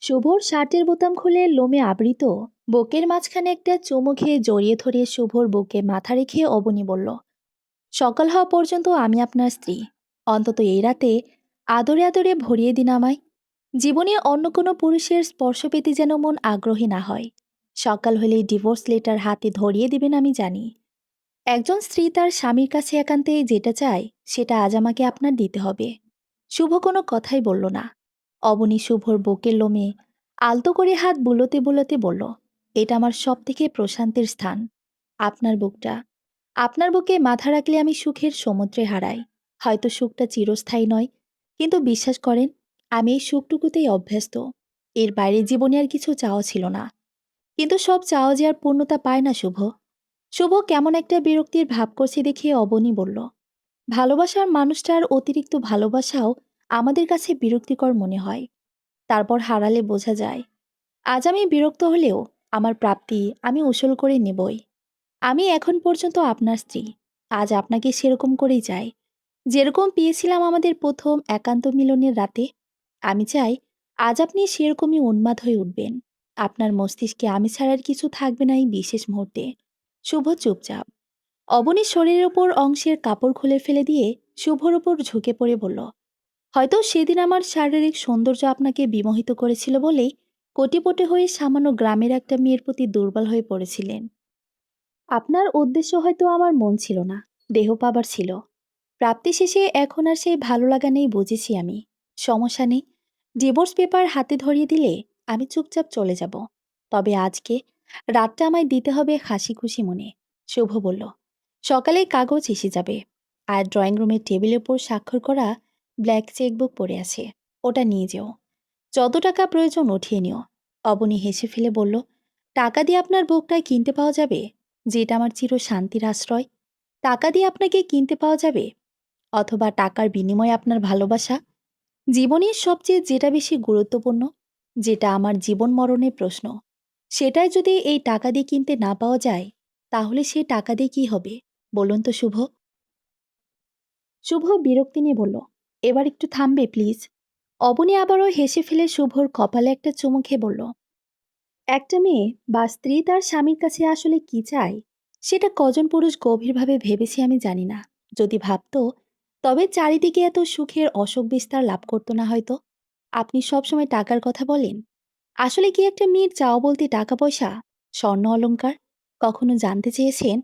শুভর শার্টের বোতাম খুলে লোমে আবৃত বুকের মাঝখানে একটা চুমু খেয়ে জড়িয়ে ধরে শুভর বুকে মাথা রেখে অবনী বলল, সকাল হওয়া পর্যন্ত আমি আপনার স্ত্রী। অন্তত এই রাতে আদরে আদরে ভরিয়ে দিন আমায়। জীবনে অন্য কোনো পুরুষের স্পর্শ পেতে যেন মন আগ্রহী না হয়। সকাল হলেই ডিভোর্স লেটার হাতে ধরিয়ে দিবেন আমি জানি। একজন স্ত্রী তার স্বামীর কাছে একান্তে যেটা চায় সেটা আজ আমাকে আপনার দিতে হবে। শুভ কোনো কথাই বলল না। অবনী শুভর বুকের লোমে আলতো করে হাত বুলোতে বুলোতে বলল, এটা আমার সব থেকে প্রশান্তির স্থান। আপনার বুকটা। আপনার বুকে মাথা রাখলে আমি সুখের সমুদ্রে হারাই। হয়তো সুখটা চিরস্থায়ী নয়, কিন্তু বিশ্বাস করেন, আমি এই সুখটুকুতেই অভ্যস্ত। এর বাইরে জীবনে আর কিছু চাওয়া ছিল না। কিন্তু সব চাওয়া যে আর পূর্ণতা পায় না শুভ। শুভ কেমন একটা বিরক্তির ভাব করছে দেখে অবনী বলল, ভালোবাসার মানুষটার অতিরিক্ত ভালোবাসাও আমাদের কাছে বিরক্তিকর মনে হয়। তারপর হারালে বোঝা যায়। আজ আমি বিরক্ত হলেও আমার প্রাপ্তি আমি উসুল করে নেবই। আমি এখন পর্যন্ত আপনার স্ত্রী। আজ আপনাকে সেরকম করেই চাই, যেরকম পেয়েছিলাম আমাদের প্রথম একান্ত মিলনের রাতে। আমি চাই আজ আপনি সেরকমই উন্মাদ হয়ে উঠবেন। আপনার মস্তিষ্কে আমি ছাড়ার কিছু থাকবে না এই বিশেষ মুহূর্তে। শুভ চুপচাপ। অবনীর শরীরের ওপর অংশের কাপড় খুলে ফেলে দিয়ে শুভর ওপর ঝুঁকে পড়ে বলল, হয়তো সেদিন আমার শারীরিক সৌন্দর্য আপনাকে বিমোহিত করেছিল বলেই কোটিপটি হয়ে সামান্য গ্রামের একটা মেয়ের প্রতি দুর্বল হয়ে পড়েছিলেন। আপনার উদ্দেশ্য হয়তো আমার মন ছিল না, দেহ পাবার ছিল। প্রাপ্তি শেষে এখন আর সেই ভালো লাগা নেই বুঝেছি আমি। সমস্যা নেই। ডিভোর্স পেপার হাতে ধরিয়ে দিলে আমি চুপচাপ চলে যাব। তবে আজকে রাতটা আমায় দিতে হবে হাসি খুশি মনে। শুভ বলল, সকালে কাগজ এসে যাবে। আর ড্রয়িং রুমের টেবিলের উপর স্বাক্ষর করা ব্ল্যাক চেকবুক পড়ে আছে, ওটা নিয়ে যেও। যত টাকা প্রয়োজন উঠিয়ে নিও। অবনী হেসে ফেলে বলল, টাকা দিয়ে আপনার বুকটায় কিনতে পাওয়া যাবে, যেটা আমার চির শান্তির আশ্রয়। টাকা দিয়ে আপনাকে কিনতে পাওয়া যাবে, অথবা টাকার বিনিময়ে আপনার ভালোবাসা। জীবনের সবচেয়ে যেটা বেশি গুরুত্বপূর্ণ, যেটা আমার জীবন মরণের প্রশ্ন, সেটাই যদি এই টাকা দিয়ে কিনতে না পাওয়া যায়, তাহলে সে টাকা দিয়ে কি হবে বলুন তো শুভ। শুভ বিরক্তি নিয়ে বলল, এবার একটু থামবে প্লিজ। অবনী আবারও হেসে ফেলে শুভর কপালে একটা চুমু খেয়ে বলল, একটা মেয়ে বা স্ত্রী তার স্বামীর কাছে আসলে কি চায় সেটা কজন পুরুষ গভীরভাবে ভেবেছে আমি জানি না। যদি ভাবতো, তবে চারিদিকে এত সুখের অশোক বিস্তার লাভ করতো না হয়তো। আপনি সবসময় টাকার কথা বলেন। আসলে কি একটা মেয়ের চাও বলতে টাকা পয়সা, স্বর্ণ অলংকার? কখনো জানতে চেয়েছেন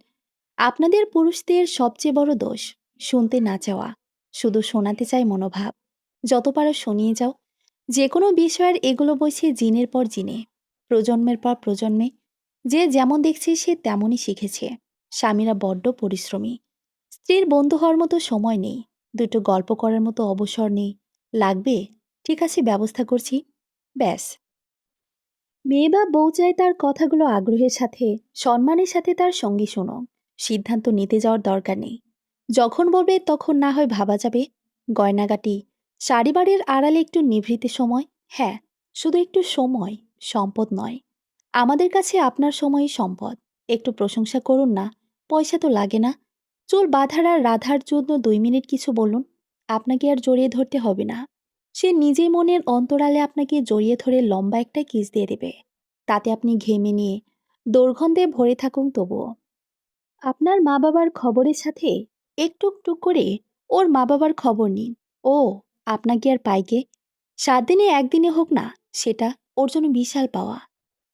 আপনাদের পুরুষদের সবচেয়ে বড় দোষ শুনতে না চাওয়া। শুধু শোনাতে চাই মনোভাব। যত পারো শুনিয়ে যাও। যে কোনো বিষয়ের এগুলো বইছে জিনের পর জিনে, প্রজন্মের পর প্রজন্মে। যে যেমন দেখছে সে তেমনই শিখেছে। স্বামীরা বড্ড পরিশ্রমী। স্ত্রীর বন্ধু হওয়ার মতো সময় নেই। দুটো গল্প করার মতো অবসর নেই। লাগবে? ঠিক আছে, ব্যবস্থা করছি। ব্যাস। মেয়ে বা বউ চায় তার কথাগুলো আগ্রহের সাথে, সম্মানের সাথে তার সঙ্গী শোনো। সিদ্ধান্ত নিতে যাওয়ার দরকার নেই। যখন বলবে তখন না হয় ভাবা যাবে। গয়নাগাটি, শাড়ি বাড়ির আড়ালে একটু নিভৃতে সময়। হ্যাঁ, শুধু একটু সময়, সম্পদ নয়। আমাদের কাছে আপনার সময়ই সম্পদ। একটু প্রশংসা করুন না। পয়সা তো লাগে না। চুল বাঁধার আর রাধার জন্য 2 মিনিট কিছু বলুন। আপনাকে আর জড়িয়ে ধরতে হবে না। সে নিজেই মনের অন্তরালে আপনাকে জড়িয়ে ধরে লম্বা একটা কিস দিয়ে দেবে। তাতে আপনি ঘেমে নিয়ে দুর্গন্ধে ভরে থাকুন তবুও। আপনার মা বাবার খবরের সাথে একটু একটু করে ওর মা বাবার খবর নিন। ও আপনাকে আর পাইকে 7 দিনে একদিনে হোক না, সেটা ওর জন্য বিশাল পাওয়া।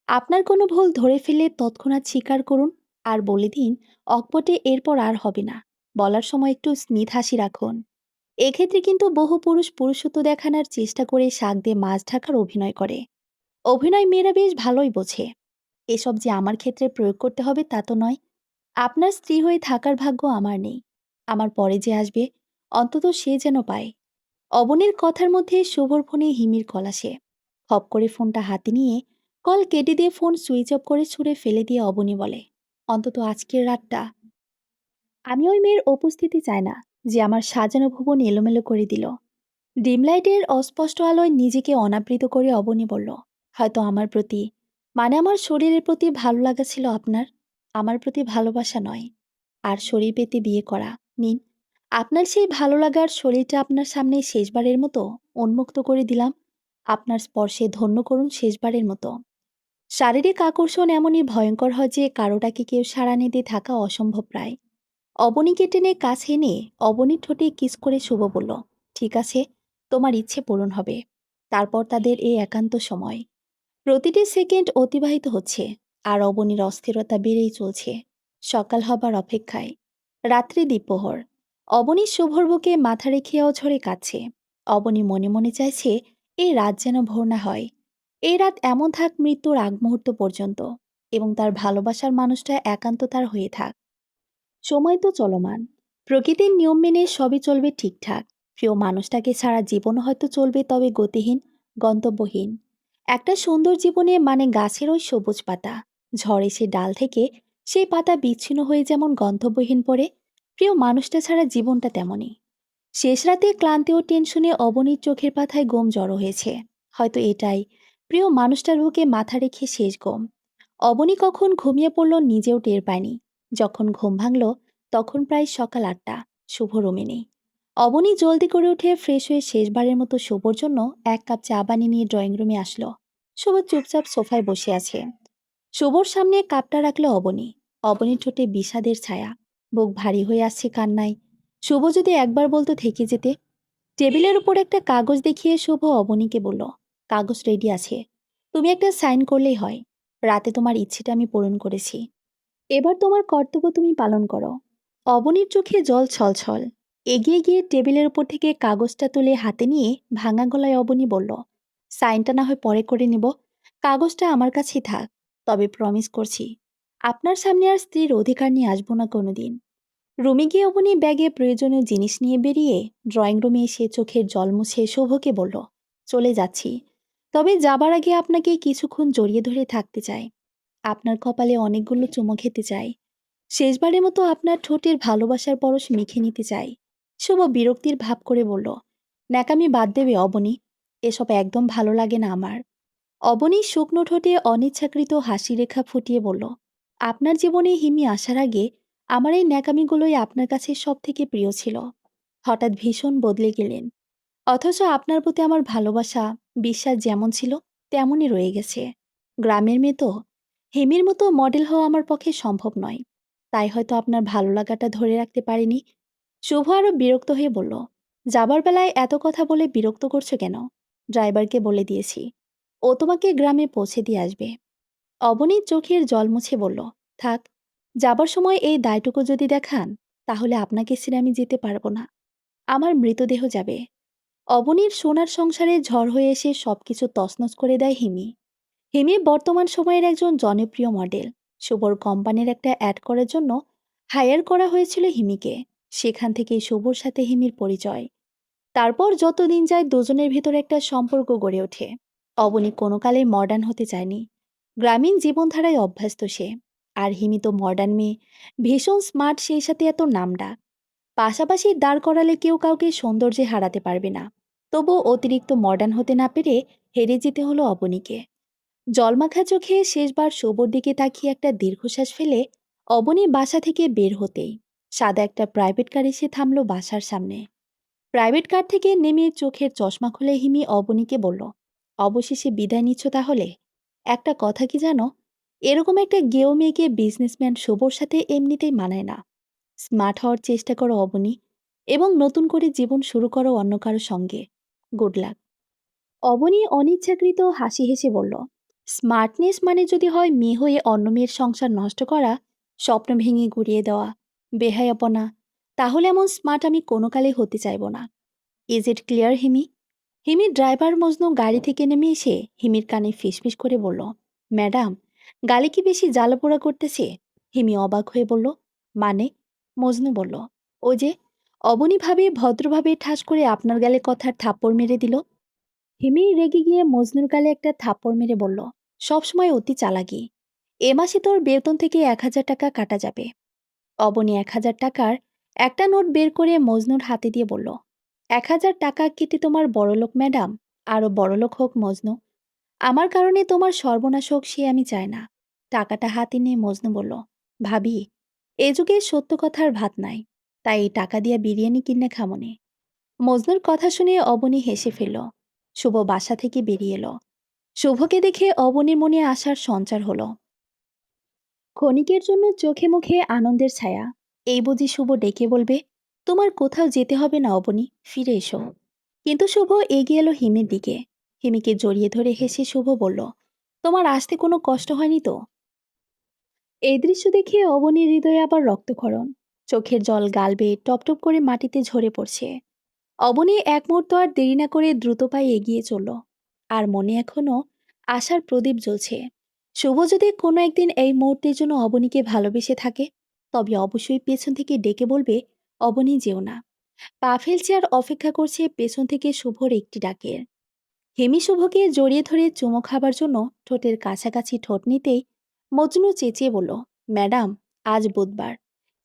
আপনার কোনো ভুল ধরে ফেলে তৎক্ষণাৎ স্বীকার করুন। আর বলে দিন অকপটে এরপর আর হবে না। বলার সময় একটু স্মিত হাসি রাখুন। এক্ষেত্রে কিন্তু বহু পুরুষ পুরুষত্ব দেখানোর চেষ্টা করে শাক দিয়ে মাছ ঢাকার অভিনয় করে। অভিনয় মেয়েরা বেশ ভালোই বোঝে। এসব যে আমার ক্ষেত্রে প্রয়োগ করতে হবে তা তো নয়। আপনার স্ত্রী হয়ে থাকার ভাগ্য আমার নেই। আমার পরে যে আসবে, অন্তত সে যেন পায়। অবনীর কথার মধ্যে শুভর ফোনে হিমির কল আসে। হপ করে ফোনটা হাতে নিয়ে কল কেটে দিয়ে ফোন সুইচ অফ করে ছুঁড়ে ফেলে দিয়ে অবনী বলে, অন্তত আজকের রাতটা। আমি ওই মেয়ের উপস্থিতি চাই না, যে আমার সাজানো ভুবন এলোমেলো করে দিল। ডিমলাইটের অস্পষ্ট আলোয় নিজেকে অনাবৃত করে অবনী বলল, হয়তো আমার প্রতি, মানে আমার শরীরের প্রতি ভালো লাগা ছিল আপনার, আমার প্রতি ভালোবাসা নয়। আর শরীর পেতে বিয়ে করা। নিন, আপনার সেই ভালো লাগার শরীরটা আপনার সামনে শেষবারের মতো উন্মুক্ত করে দিলাম। আপনার স্পর্শে ধন্য করুন শেষবারের মতো। শারীরিক আকর্ষণ এমনই ভয়ঙ্কর হয় যে কারোটাকে কেউ সাড়া নিতে থাকা অসম্ভব প্রায়। অবনীকে টেনে কাছে এনে অবনীর ঠোঁটে কিস করে শুভ বলল, ঠিক আছে, তোমার ইচ্ছে পূরণ হবে। তারপর তাদের এই একান্ত সময়, প্রতিটি সেকেন্ড অতিবাহিত হচ্ছে, আর অবনীর অস্থিরতা বেড়েই চলছে। সকাল হবার অপেক্ষায়। রাত্রি দ্বীপ্রহর। অবনী শুভর বুকে মাথা রেখে অঝরে কাঁদছে। অবনী মনে মনে চাইছে এই রাত যেন ভোর না হয়। এই রাত এমন থাক মৃত্যুর আগ মুহূর্ত পর্যন্ত, এবং তার ভালোবাসার মানুষটা একান্ত তার হয়ে থাক। সময় তো চলমান। প্রকৃতির নিয়ম মেনে সবই চলবে ঠিকঠাক। প্রিয় মানুষটাকে ছাড়া জীবন হয়তো চলবে, তবে গতিহীন, গন্তব্যহীন। একটা সুন্দর জীবনে মানে গাছের ওই সবুজ পাতা। ঝড় এসে ডাল থেকে সেই পাতা বিচ্ছিন্ন হয়ে যেমন গন্তব্যহীন পড়ে, প্রিয় মানুষটা ছাড়া জীবনটা তেমনই। শেষ রাতে ক্লান্তি ও টেনশনে অবনীর চোখের পাতায় ঘুম জড়ো হয়েছে। হয়তো এটাই প্রিয় মানুষটার বুকে মাথা রেখে শেষ ঘুম। অবনী কখন ঘুমিয়ে পড়ল নিজেও টের পায়নি। যখন ঘুম ভাঙল তখন প্রায় সকাল ৮টা। শুভ রুমে নেই। অবনী জলদি করে উঠে ফ্রেশ হয়ে শেষবারের মতো শুভর জন্য এক কাপ চা বানিয়ে নিয়ে ড্রয়িং রুমে আসলো। শুভ চুপচাপ সোফায় বসে আছে। শুভর সামনে কাপটা রাখলো অবনী। অবনীর ঠোঁটে বিষাদের ছায়া। বুক ভারী হয়ে আসছে কান্নায়। শুভ যদি একবার বলতো থেকে যেতে। টেবিলের উপর একটা কাগজ দেখিয়ে শুভ অবনীকে বলল, কাগজ রেডি আছে, তুমি একটা সাইন করলেই হয়। রাতে তোমার ইচ্ছেটা আমি পূরণ করেছি, এবার তোমার কর্তব্য তুমি পালন করো। অবনীর চোখে জল ছলছল। এগিয়ে গিয়ে টেবিলের উপর থেকে কাগজটা তুলে হাতে নিয়ে ভাঙা গলায় অবনী বলল, সাইনটা না হয় পরে করে নিব, কাগজটা আমার কাছেই থাক। তবে প্রমিস করছি, আপনার সামনে আর স্ত্রীর অধিকার নিয়ে আসবো না কোনোদিন। রুমে গিয়ে অবনী ব্যাগে প্রয়োজনীয় জিনিস নিয়ে বেরিয়ে ড্রয়িং রুমে এসে চোখের জল মুছে শুভকে বলল, চলে যাচ্ছি, তবে যাবার আগে আপনাকে কিছুক্ষণ জড়িয়ে ধরে থাকতে চাই। আপনার কপালে অনেকগুলো চুমো খেতে চাই। শেষবারের মতো আপনার ঠোঁটের ভালোবাসার পরশ মেখে নিতে চাই। শুভ বিরক্তির ভাব করে বলল, ন্যাকামি বাদ দেবে অবনী, এসব একদম ভালো লাগে না আমার। অবনী শুকনো ঠোঁটে অনিচ্ছাকৃত হাসি রেখা ফুটিয়ে বলল, আপনার জীবনে হিমি আসার আগে আমার এই ন্যাকামিগুলোই আপনার কাছে সব থেকে প্রিয় ছিল। হঠাৎ ভীষণ বদলে গেলেন, অথচ আপনার প্রতি আমার ভালোবাসা, বিশ্বাস যেমন ছিল তেমনই রয়ে গেছে। গ্রামের মেয়ে তো, হিমির মতো মডেল হওয়া আমার পক্ষে সম্ভব নয়, তাই হয়তো আপনার ভালো লাগাটা ধরে রাখতে পারিনি। শুভ আরো বিরক্ত হয়ে বলল, যাবার বেলায় এত কথা বলে বিরক্ত করছো কেন? ড্রাইভারকে বলে দিয়েছি, ও তোমাকে গ্রামে পৌঁছে দিয়ে আসবে। অবনীর চোখের জল মুছে বলল, থাক, যাবার সময় এই দায়টুকু যদি দেখান, তাহলে আপনাকে ছেড়ে আমি যেতে পারবো না। আমার মৃতদেহ যাবে। অবনীর সোনার সংসারে ঝড় হয়ে এসে সবকিছু তছনছ করে দেয় হিমি। হিমি বর্তমান সময়ের একজন জনপ্রিয় মডেল। শুভর কোম্পানির একটা অ্যাড করার জন্য হায়ার করা হয়েছিল হিমিকে। সেখান থেকেই শুভর সাথে হিমির পরিচয়। তারপর যত দিন যায় দুজনের ভেতরে একটা সম্পর্ক গড়ে ওঠে। অবনী কোনো কালে মডার্ন হতে চায়নি। গ্রামীণ জীবনধারায় অভ্যস্ত সে। আর হিমি তো মডার্ন মেয়ে, ভীষণ স্মার্ট, সেই সাথে এত নামডাক। পাশাপাশি দাঁড় করালে কেউ কাউকে সৌন্দর্যে হারাতে পারবে না। তবু অতিরিক্ত মডার্ন হতে না পেরে হেরে যেতে হলো অবনীকে। জলমাখা চোখে শেষবার শুভর দিকে তাকিয়ে একটা দীর্ঘশ্বাস ফেলে অবনী বাসা থেকে বের হতেই সাদা একটা প্রাইভেট কার এসে থামলো বাসার সামনে। প্রাইভেট কার থেকে নেমে চোখের চশমা খুলে হিমি অবনীকে বলল, অবশেষে বিদায় নিচ্ছ তাহলে? একটা কথা কি জানো, এরকম একটা গেও মেয়েকে বিজনেসম্যান শুভর সাথে এমনিতেই মানায় না। স্মার্ট হওয়ার চেষ্টা করো অবনী, এবং নতুন করে জীবন শুরু করো অন্য কারো সঙ্গে। Good luck. অবনী অনিচ্ছাকৃত হাসি হেসে বলল, স্মার্টনেস মানে যদি হয় মেয়ে হয়ে অন্য মেয়ের সংসার নষ্ট করা, স্বপ্ন ভেঙে গুড়িয়ে দেওয়া, বেহায়াপনা, তাহলে এমন স্মার্ট আমি কোনো কালে হতে চাইব না। Is it clear Himi? হিমির ড্রাইভার মজনু গাড়ি থেকে নেমে এসে হিমির কানে ফিসফিস করে বলল, ম্যাডাম, গালে কি বেশি জ্বালাপোড়া করতেছে? হিমি অবাক হয়ে বলল, মানে? মজনু বলল, ও যে, অবনীভাবে ভদ্রভাবে ঠাস করে আপনার গালে কথার থাপ্পড় মেরে দিল। হিমি রেগে গিয়ে মজনুর গালে একটা থাপ্পড় মেরে বলল, সবসময় অতি চালাকি। এ মাসে তোর বেতন থেকে ১,০০০ টাকা কাটা যাবে। অবনী ১,০০০ টাকার একটা নোট বের করে মজনুর হাতে দিয়ে বলল, ১,০০০ টাকা কেটে তোমার বড়লোক ম্যাডাম, আরও বড়লোক হোক মজনু। আমার কারণে তোমার সর্বনাশ হোক সে আমি চাই না। টাকাটা হাতে নিয়ে মজনু বলল, ভাবি, এ যুগে সত্য কথার ভাত নাই, তাই এই টাকা দিয়ে বিরিয়ানি কিনে খামনে। মজনুর কথা শুনে অবনী হেসে ফেলল। শুভ বাসা থেকে বেরিয়ে এলো। শুভকে দেখে অবনীর মনে আসার সঞ্চার হলো। ক্ষণিকের জন্য চোখে মুখে আনন্দের ছায়া। এই বুঝি শুভ ডেকে বলবে, তোমার কোথাও যেতে হবে না অবনী, ফিরে এসো। কিন্তু শুভ এগিয়ে এলো হিমের দিকে। হিমিকে জড়িয়ে ধরে হেসে শুভ বলল, তোমার আসতে কোনো কষ্ট হয়নি তো? এই দৃশ্য দেখে অবনীর হৃদয়ে আবার রক্তক্ষরণ। চোখের জল গাল বেয়ে টপটপ করে মাটিতে ঝরে পড়ছে। অবনী এক মুহূর্ত আর দেরি না করে দ্রুত পায়ে এগিয়ে চলল। আর মনে এখনো আশার প্রদীপ জ্বলছে। শুভ যদি কোনো একদিন এই মুহূর্তের জন্য অবনীকে ভালোবেসে থাকে, তবে অবশ্যই পেছন থেকে ডেকে বলবে, অবনী যেও না। পা ফেলছে আর অপেক্ষা করছে পেছন থেকে শুভর একটি ডাকের। হেমি শুভকে জড়িয়ে ধরে চুমো খাবার জন্য ঠোঁটের কাছাকাছি ঠোঁট নিতেই মজনু চেঁচিয়ে বলল, ম্যাডাম, আজ বুধবার,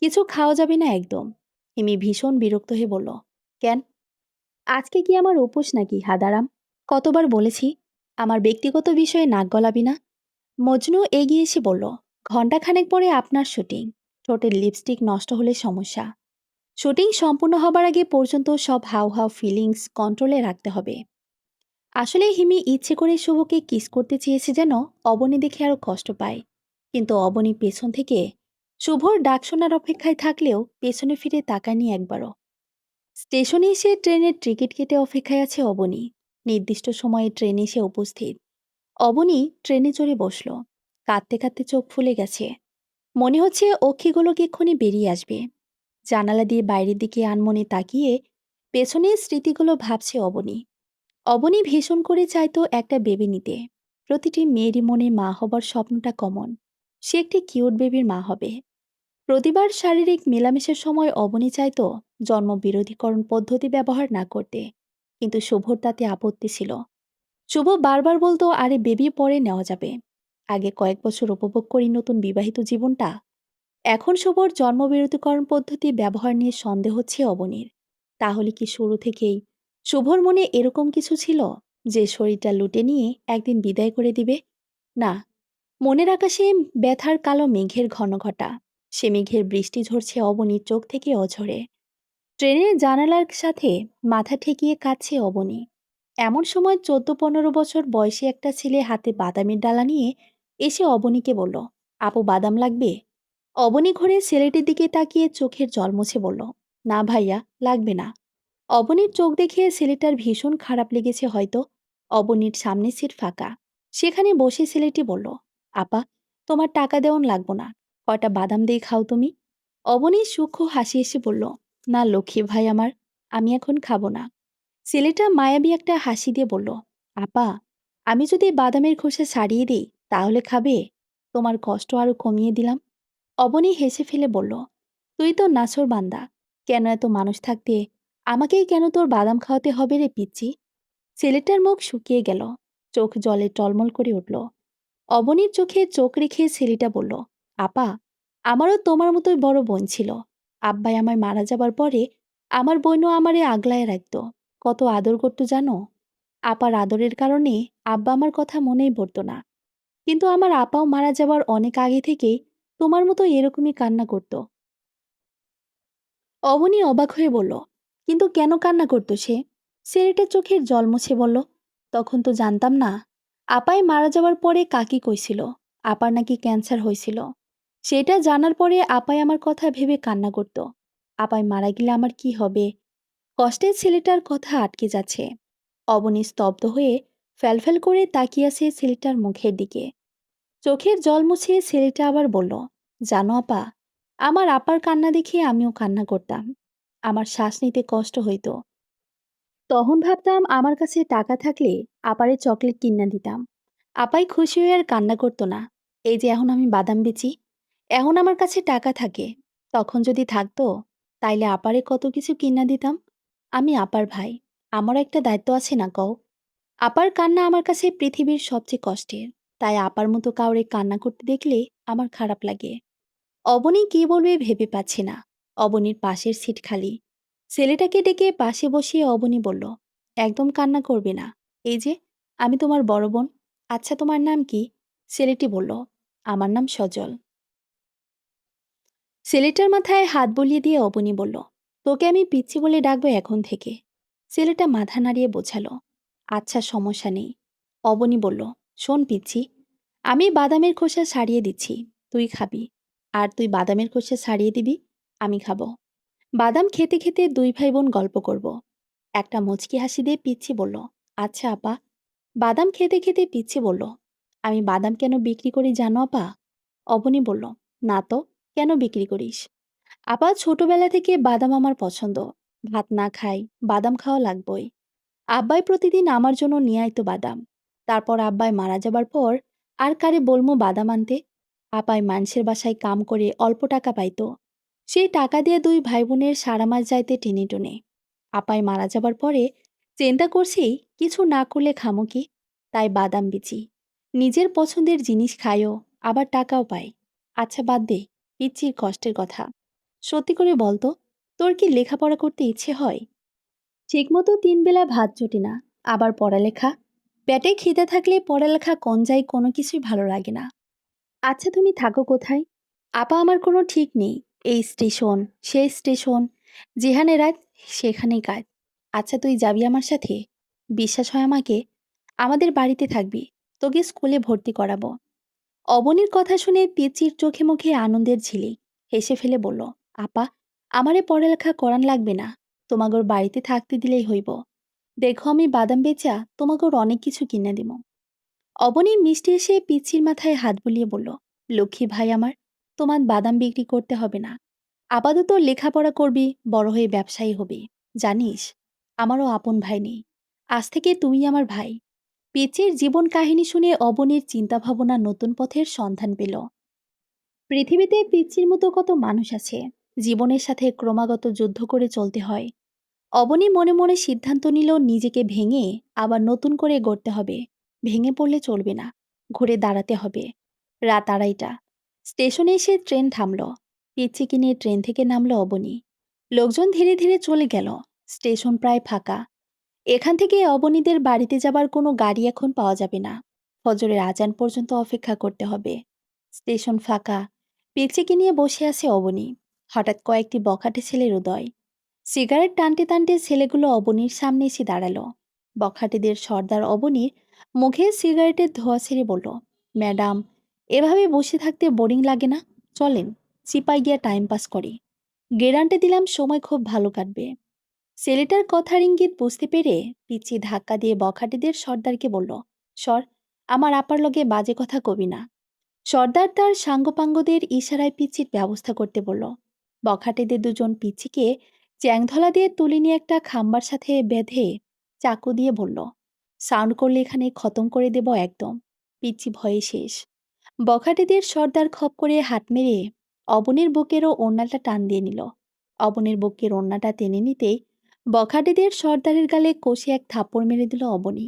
কিছু খাওয়া যাবে না একদম। হেমি ভীষণ বিরক্ত হয়ে বলল, কেন? আজকে কি আমার উপোস নাকি হাদারাম? কতবার বলেছি আমার ব্যক্তিগত বিষয়ে নাক গলাবি না। মজনু এগিয়ে এসে বলল, ঘণ্টাখানেক পরে আপনার শুটিং। ঠোঁটের লিপস্টিক নষ্ট হলে সমস্যা। শুটিং সম্পূর্ণ হবার আগে পর্যন্ত সব হাউ হাউ ফিলিংস কন্ট্রোলে রাখতে হবে। আসলে হিমি ইচ্ছে করে শুভকে কিস করতে চেয়েছে যেন অবনী দেখে আরো কষ্ট পায়। কিন্তু অবনী পেছন থেকে শুভর ডাক শোনার অপেক্ষায় থাকলেও পেছনে ফিরে তাকায়নি একবারও। স্টেশনে এসে ট্রেনের টিকিট কেটে অপেক্ষায় আছে অবনী। নির্দিষ্ট সময়ে ট্রেন এসে উপস্থিত। অবনী ট্রেনে চড়ে বসল। কাঁদতে কাঁদতে চোখ ফুলে গেছে। মনে হচ্ছে অক্ষিগুলোকে এক্ষুনি বেরিয়ে আসবে। জানালা দিয়ে বাইরের দিকে আনমনে তাকিয়ে পেছনের স্মৃতিগুলো ভাবছে অবনী। অবনী ভীষণ করে চাইতো একটা বেবি নিতে। প্রতিটি মেয়েরই মনে মা হবার স্বপ্নটা কমন। সে একটি কিউট বেবির মা হবে। প্রতিবার শারীরিক মেলামেশার সময় অবনী চাইতো জন্মবিরোধীকরণ পদ্ধতি ব্যবহার না করতে। কিন্তু শুভর তাতে আপত্তি ছিল। শুভ বারবার বলতো, আরে বেবি পরে নেওয়া যাবে, আগে কয়েক বছর উপভোগ করি নতুন বিবাহিত জীবনটা। এখন শুভর জন্মবিরোধীকরণ পদ্ধতি ব্যবহার নিয়ে সন্দেহ হচ্ছে অবনীর। তাহলে কি শুরু থেকেই শুভর মনে এরকম কিছু ছিল, যে শরীরটা লুটে নিয়ে একদিন বিদায় করে দিবে? না, মনের আকাশে ব্যথার কালো মেঘের ঘনঘটা। সে মেঘের বৃষ্টি ঝরছে অবনীর চোখ থেকে অঝরে। ট্রেনের জানালার সাথে মাথা ঠেকিয়ে কাঁদছে অবনী। এমন সময় 14-15 বছর বয়সী একটা ছেলে হাতে বাদামের ডালা নিয়ে এসে অবনীকে বলল, আপু বাদাম লাগবে? অবনী ঘুরে ছেলেটির দিকে তাকিয়ে চোখের জল মুছে বলল, না ভাইয়া, লাগবে না। অবনীর চোখ দেখে ছেলেটার ভীষণ খারাপ লেগেছে হয়তো। অবনীর সামনে সিট ফাঁকা। সেখানে বসে ছেলেটি বলল, আপা, তোমার টাকা দেওয়ান লাগবো না, কয়টা বাদাম দিয়ে খাও তুমি। অবনীর সূক্ষ্ম হাসি এসে বলল, না লক্ষ্মী ভাই আমার, আমি এখন খাবো না। ছেলেটা মায়াবী একটা হাসি দিয়ে বলল, আপা, আমি যদি বাদামের খোসা ছাড়িয়ে দিই তাহলে খাবে? তোমার কষ্ট আরো কমিয়ে দিলাম। অবনী হেসে ফেলে বলল, তুই তো নাছোড় বান্দা, কেন এত মানুষ থাকতে আমাকেই কেন তোর বাদাম খাওয়াতে হবে রে পিচ্চি? ছেলেটার মুখ শুকিয়ে গেল। চোখ জলে টলমল করে উঠল। অবনীর চোখে চোখ রেখে ছেলেটা বলল, আপা, আমারও তোমার মতোই বড় বোন ছিল। আব্বাই আমায় মারা যাবার পরে আমার বোনও আমারে আগলায় রাখত। কত আদর করতো জানো? আপার আদরের কারণে আব্বা আমার কথা মনেই পড়তো না। কিন্তু আমার আপাও মারা যাবার অনেক আগে থেকেই তোমার মতো এরকমই কান্না করত। অবনী অবাক হয়ে বলল, কিন্তু কেন কান্না করতো সে? ছেলেটার চোখের জল মুছে বলল, তখন তো জানতাম না। আপাই মারা যাওয়ার পরে কাকি কইছিল আপার নাকি ক্যান্সার হয়েছিল। সেটা জানার পরে আপাই আমার কথা ভেবে কান্না করত। আপাই মারা গেলে আমার কি হবে? কষ্টে ছেলেটার কথা আটকে যাচ্ছে। অবনী স্তব্ধ হয়ে ফ্যালফ্যাল করে তাকিয়ে আছে ছেলেটার মুখের দিকে। চোখের জল মুছে ছেলেটা আবার বলল, জানো আপা, আমার আপার কান্না দেখে আমিও কান্না করতাম। আমার শ্বাস নিতে কষ্ট হইতো। তখন ভাবতাম আমার কাছে টাকা থাকলে আপারে চকলেট কিনা দিতাম। আপাই খুশি হয়ে আর কান্না করতো না। এই যে এখন আমি বাদাম বেচি, এখন আমার কাছে টাকা থাকে। তখন যদি থাকতো, তাইলে আপারে কত কিছু কিনা দিতাম। আমি আপার ভাই, আমারও একটা দায়িত্ব আছে না কও? আপার কান্না আমার কাছে পৃথিবীর সবচেয়ে কষ্টের। তাই আপার মতো কাউরে কান্না করতে দেখলে আমার খারাপ লাগে। অবনী কি বলবে ভেবে পাচ্ছে না। অবনীর পাশের সিট খালি। ছেলেটাকে ডেকে পাশে বসিয়ে অবনী বলল, একদম কান্না করবে না। এই যে, আমি তোমার বড় বোন। আচ্ছা, তোমার নাম কি? ছেলেটি বলল, আমার নাম সজল। ছেলেটার মাথায় হাত বুলিয়ে দিয়ে অবনী বলল, তোকে আমি পিচ্ছি বলে ডাকবো এখন থেকে। ছেলেটা মাথা নাড়িয়ে বোঝালো, আচ্ছা, সমস্যা নেই। অবনী বলল, শোন পিচ্ছি, আমি বাদামের খোসা ছাড়িয়ে দিচ্ছি, তুই খাবি। আর তুই বাদামের খোসা ছাড়িয়ে দিবি, আমি খাবো। বাদাম খেতে খেতে দুই ভাই বোন গল্প করব। একটা মুচকি হাসি দিয়ে পিচ্ছি বলল, আচ্ছা আপা। বাদাম খেতে খেতে পিচ্ছি বলল, আমি বাদাম কেন বিক্রি করি জানো আপা? অবনী বলল, না তো, কেন বিক্রি করিস? আপা, ছোটবেলা থেকে বাদাম আমার পছন্দ। ভাত না খাই, বাদাম খাওয়া লাগবই। আব্বাই প্রতিদিন আমার জন্য নিয়ে আইতো বাদাম। তারপর আব্বাই মারা যাবার পর আর কারে বলমু বাদাম আনতে? আপাই মানুষের বাসায় কাম করে অল্প টাকা পাইতো। সেই টাকা দিয়ে দুই ভাই বোনের সারা মাস যাইতে টেনে টুনে। আপাই মারা যাবার পরে চিন্তা করছি কিছু না করলে খামো কি, তাই বাদাম বিচি। নিজের পছন্দের জিনিস খাইও, আবার টাকাও পাই। আচ্ছা বাদ দে পিচ্চির কষ্টের কথা। সত্যি করে বলতো, তোর কি লেখাপড়া করতে ইচ্ছে হয়? ঠিকমতো ৩ বেলা ভাত জোটে না, আবার পড়ালেখা। পেটে খিদে থাকলে পড়ালেখা কোন যায় কোনো কিছুই ভালো লাগে না। আচ্ছা তুমি থাকো কোথায়? আপা, আমার কোনো ঠিক নেই। এই স্টেশন, সেই স্টেশন, যেখানে রাত সেখানেই কাজ। আচ্ছা তুই যাবি আমার সাথে? বিশ্বাস হয় আমাকে? আমাদের বাড়িতে থাকবি, তোকে স্কুলে ভর্তি করাবো। অবনীর কথা শুনে পিচির চোখে মুখে আনন্দের ঝিলিক। হেসে ফেলে বলল, আপা, আমারে পড়ালেখা করান লাগবে না, তোমাগোর বাড়িতে থাকতে দিলেই হইব। দেখো আমি বাদাম বেচা তোমাগোর অনেক কিছু কিনে দিব। অবনী মিষ্টি এসে পিচ্ছির মাথায় হাত বুলিয়ে বলল, লক্ষ্মী ভাই আমার, তোমার বাদাম বিক্রি করতে হবে না। আপাতত লেখাপড়া করবি, বড় হয়ে ব্যবসায়ী হবি। জানিস, আমারও আপন ভাই নেই, আজ থেকে তুই আমার ভাই। পিচ্চির জীবন কাহিনী শুনে অবনীর চিন্তাভাবনা নতুন পথের সন্ধান পেল। পৃথিবীতে পিচ্চির মতো কত মানুষ আছে, জীবনের সাথে ক্রমাগত যুদ্ধ করে চলতে হয়। অবনী মনে মনে সিদ্ধান্ত নিল নিজেকে ভেঙে আবার নতুন করে গড়তে হবে। ভেঙে পড়লে চলবে না, ঘুরে দাঁড়াতে হবে। রাত ২:৩০। স্টেশনে এসে ট্রেন থামল। পিচ্চিকে নিয়ে ট্রেন থেকে নামলো অবনী। লোকজন ধীরে ধীরে চলে গেল। স্টেশন প্রায় ফাঁকা। এখান থেকে অবনীদের বাড়িতে যাবার কোনো গাড়ি এখন পাওয়া যাবে না। ফজরের আজান পর্যন্ত অপেক্ষা করতে হবে। স্টেশন ফাঁকা। পিচ্চিকে নিয়ে বসে আছে অবনী। হঠাৎ কয়েকটি বখাটে ছেলের উদয়। সিগারেট টানতে টানতে ছেলেগুলো অবনীর সামনে এসে দাঁড়ালো। বখাটেদের সর্দার অবনীর মুখে সিগারেটের ধোঁয়া ছেড়ে বলল, ম্যাডাম, এভাবে বসে থাকতে বোরিং লাগে না? চলেন, চিপায় গিয়া টাইম পাস করি। গ্যারান্টি দিলাম সময় খুব ভালো কাটবে। ছেলেটার কথার ইঙ্গিত বুঝতে পেরে পিচ্ছি ধাক্কা দিয়ে বখাটেদের সর্দারকে বলল, সর, আমার আপার লগে বাজে কথা কবি না। সর্দার তার সাঙ্গপাঙ্গদের ইশারায় পিচ্ছির ব্যবস্থা করতে বলল। বখাটেদের দুজন পিচ্ছিকে চ্যাংধলা দিয়ে তুলে নিয়ে একটা খাম্বার সাথে বেঁধে চাকু দিয়ে বলল, সাউন্ড করলে এখানে খতম করে দেব একদম। পিচ্ছি ভয়ে শেষ। বখাটেদের সর্দার খপ করে হাত মেরে অবনীর বুকেরও ওড়নাটা টান দিয়ে নিল। অবনীর বুকের ওড়নাটা টেনে নিতেই বখাটেদের সর্দারের গালে কষে এক থাপ্পড় মেরে দিল অবনী।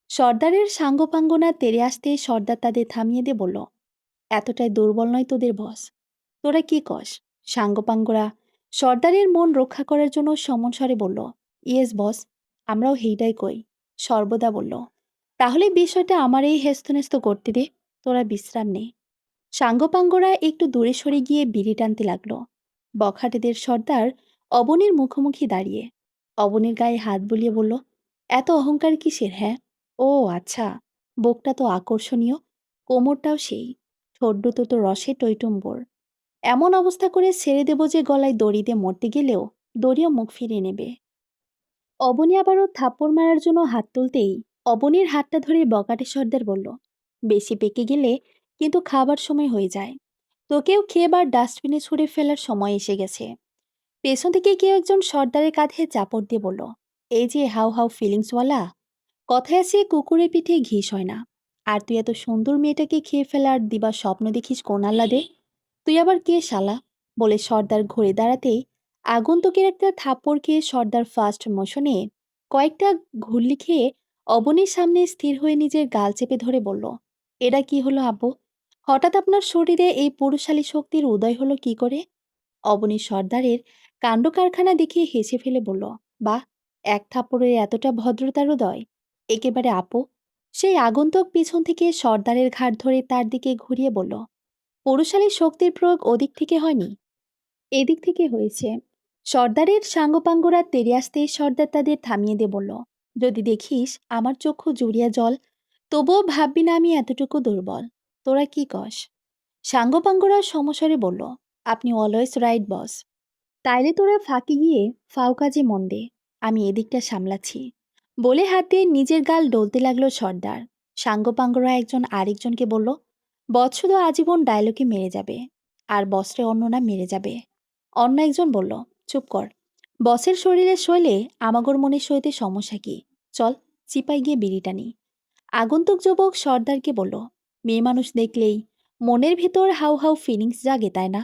সর্দারের সাঙ্গপাঙ্গনা তেরে আসতে সর্দার তাদের থামিয়ে দিয়ে বলল, এতটাই দুর্বল নয় তোদের বস। তোরা কি কস? সাঙ্গপাঙ্গরা সর্দারের মন রক্ষা করার জন্য সমন স্বরে বলল, ইয়েস বস, আমরাও হেইটাই কই। সর্বদা বলল, তাহলে বিষয়টা আমার এই হেস্তনেস্ত করতে দে, তোরা বিশ্রাম নে। সাঙ্গপাঙ্গরা একটু দূরে সরে গিয়ে বিড়ি টানতে লাগলো। বখাটেদের সর্দার অবনীর মুখোমুখি দাঁড়িয়ে। অবনীর গায়ে হাত বুলিয়ে বলল, এত অহংকার কিসের হ্যাঁ? ও আচ্ছা, বুকটা তো আকর্ষণীয়, কোমরটাও সেই, ঠোঁট দুটো তো রসে টইটুম্বর। এমন অবস্থা করে ছেড়ে দেব যে গলায় দড়ি দিয়ে মরতে গেলেও দড়িও মুখ ফিরিয়ে নেবে। অবনী আবারও থাপ্পড় মারার জন্য হাত তুলতেই অবনীর হাতটা ধরে বকাটে সর্দার বলল, বেশি পেকে গেলে কিন্তু খাবার সময় হয়ে যায়। তোকেও খেয়েবার ডাস্টবিনে ছুঁড়ে ফেলার সময় এসে গেছে। পেছন থেকে কেউ একজন সর্দারের কাঁধে চাপড় দিয়ে বলল, এই যে হাউ হাউ ফিলিংসওয়ালা, কথায় আছে কুকুরের পিঠে ঘিস হয় না। আর তুই এত সুন্দর মেয়েটাকে খেয়ে ফেলার দিবার স্বপ্ন দেখিস কোন আহ্লাদে? তুই আবার কে শালা? বলে সর্দার ঘুরে দাঁড়াতেই আগন্তুকের একটা থাপ্পড় খেয়ে সর্দার ফার্স্ট মোশনে কয়েকটা ঘুরলি খেয়ে অবনীর সামনে স্থির হয়ে নিজের গাল চেপে ধরে বলল, এটা কি হলো আব্বু? হঠাৎ আপনার শরীরে এই পুরুষালী শক্তির উদয় হলো কি করে? অবনী সর্দারের কাণ্ড কারখানা দেখে হেসে ফেলে বলল, বাহ, এক থাপ্পড়ে এতটা ভদ্রতার উদয়, একেবারে আপু। সেই আগন্তুক পিছন থেকে সর্দারের ঘাড় ধরে তার দিকে ঘুরিয়ে বলল, পৌরশালী শক্তির প্রয়োগ ওদিক থেকে হয়নি, এদিক থেকে হয়েছে। সর্দারের সাঙ্গপাঙ্গরা তেরে আসতে সর্দার তাদের থামিয়ে দিয়ে বলল, যদি দেখিস আমার চক্ষু জুড়িয়া জল, তবুও ভাববি না আমি এতটুকু দুর্বল। তোরা কি কস? সাঙ্গপাঙ্গরা সমস্বরে বলল, আপনি অলওয়েজ রাইট বস। তাইলে তোরা ফাঁকে গিয়ে ফাও কাজে মন দে, আমি এদিকটা সামলাচ্ছি। বলে হাত দিয়ে নিজের গাল ডলতে লাগলো সর্দার। সাঙ্গপাঙ্গরা একজন আরেকজনকে বলল, বৎস শুধু আজীবন ডায়লগে মেরে যাবে, আর বসরে অন্যরা মেরে যাবে। অন্য একজন বলল, চুপ কর, বসের শরীরে সইলে আমাগর মনে সইতে সমস্যা কি? চল, চিপাই গিয়ে বিড়ি টানি। আগন্তুক যুবক সর্দারকে বলল, মেয়ে মানুষ দেখলেই মনের ভেতর হাউ হাউ ফিলিংস জাগে, তাই না?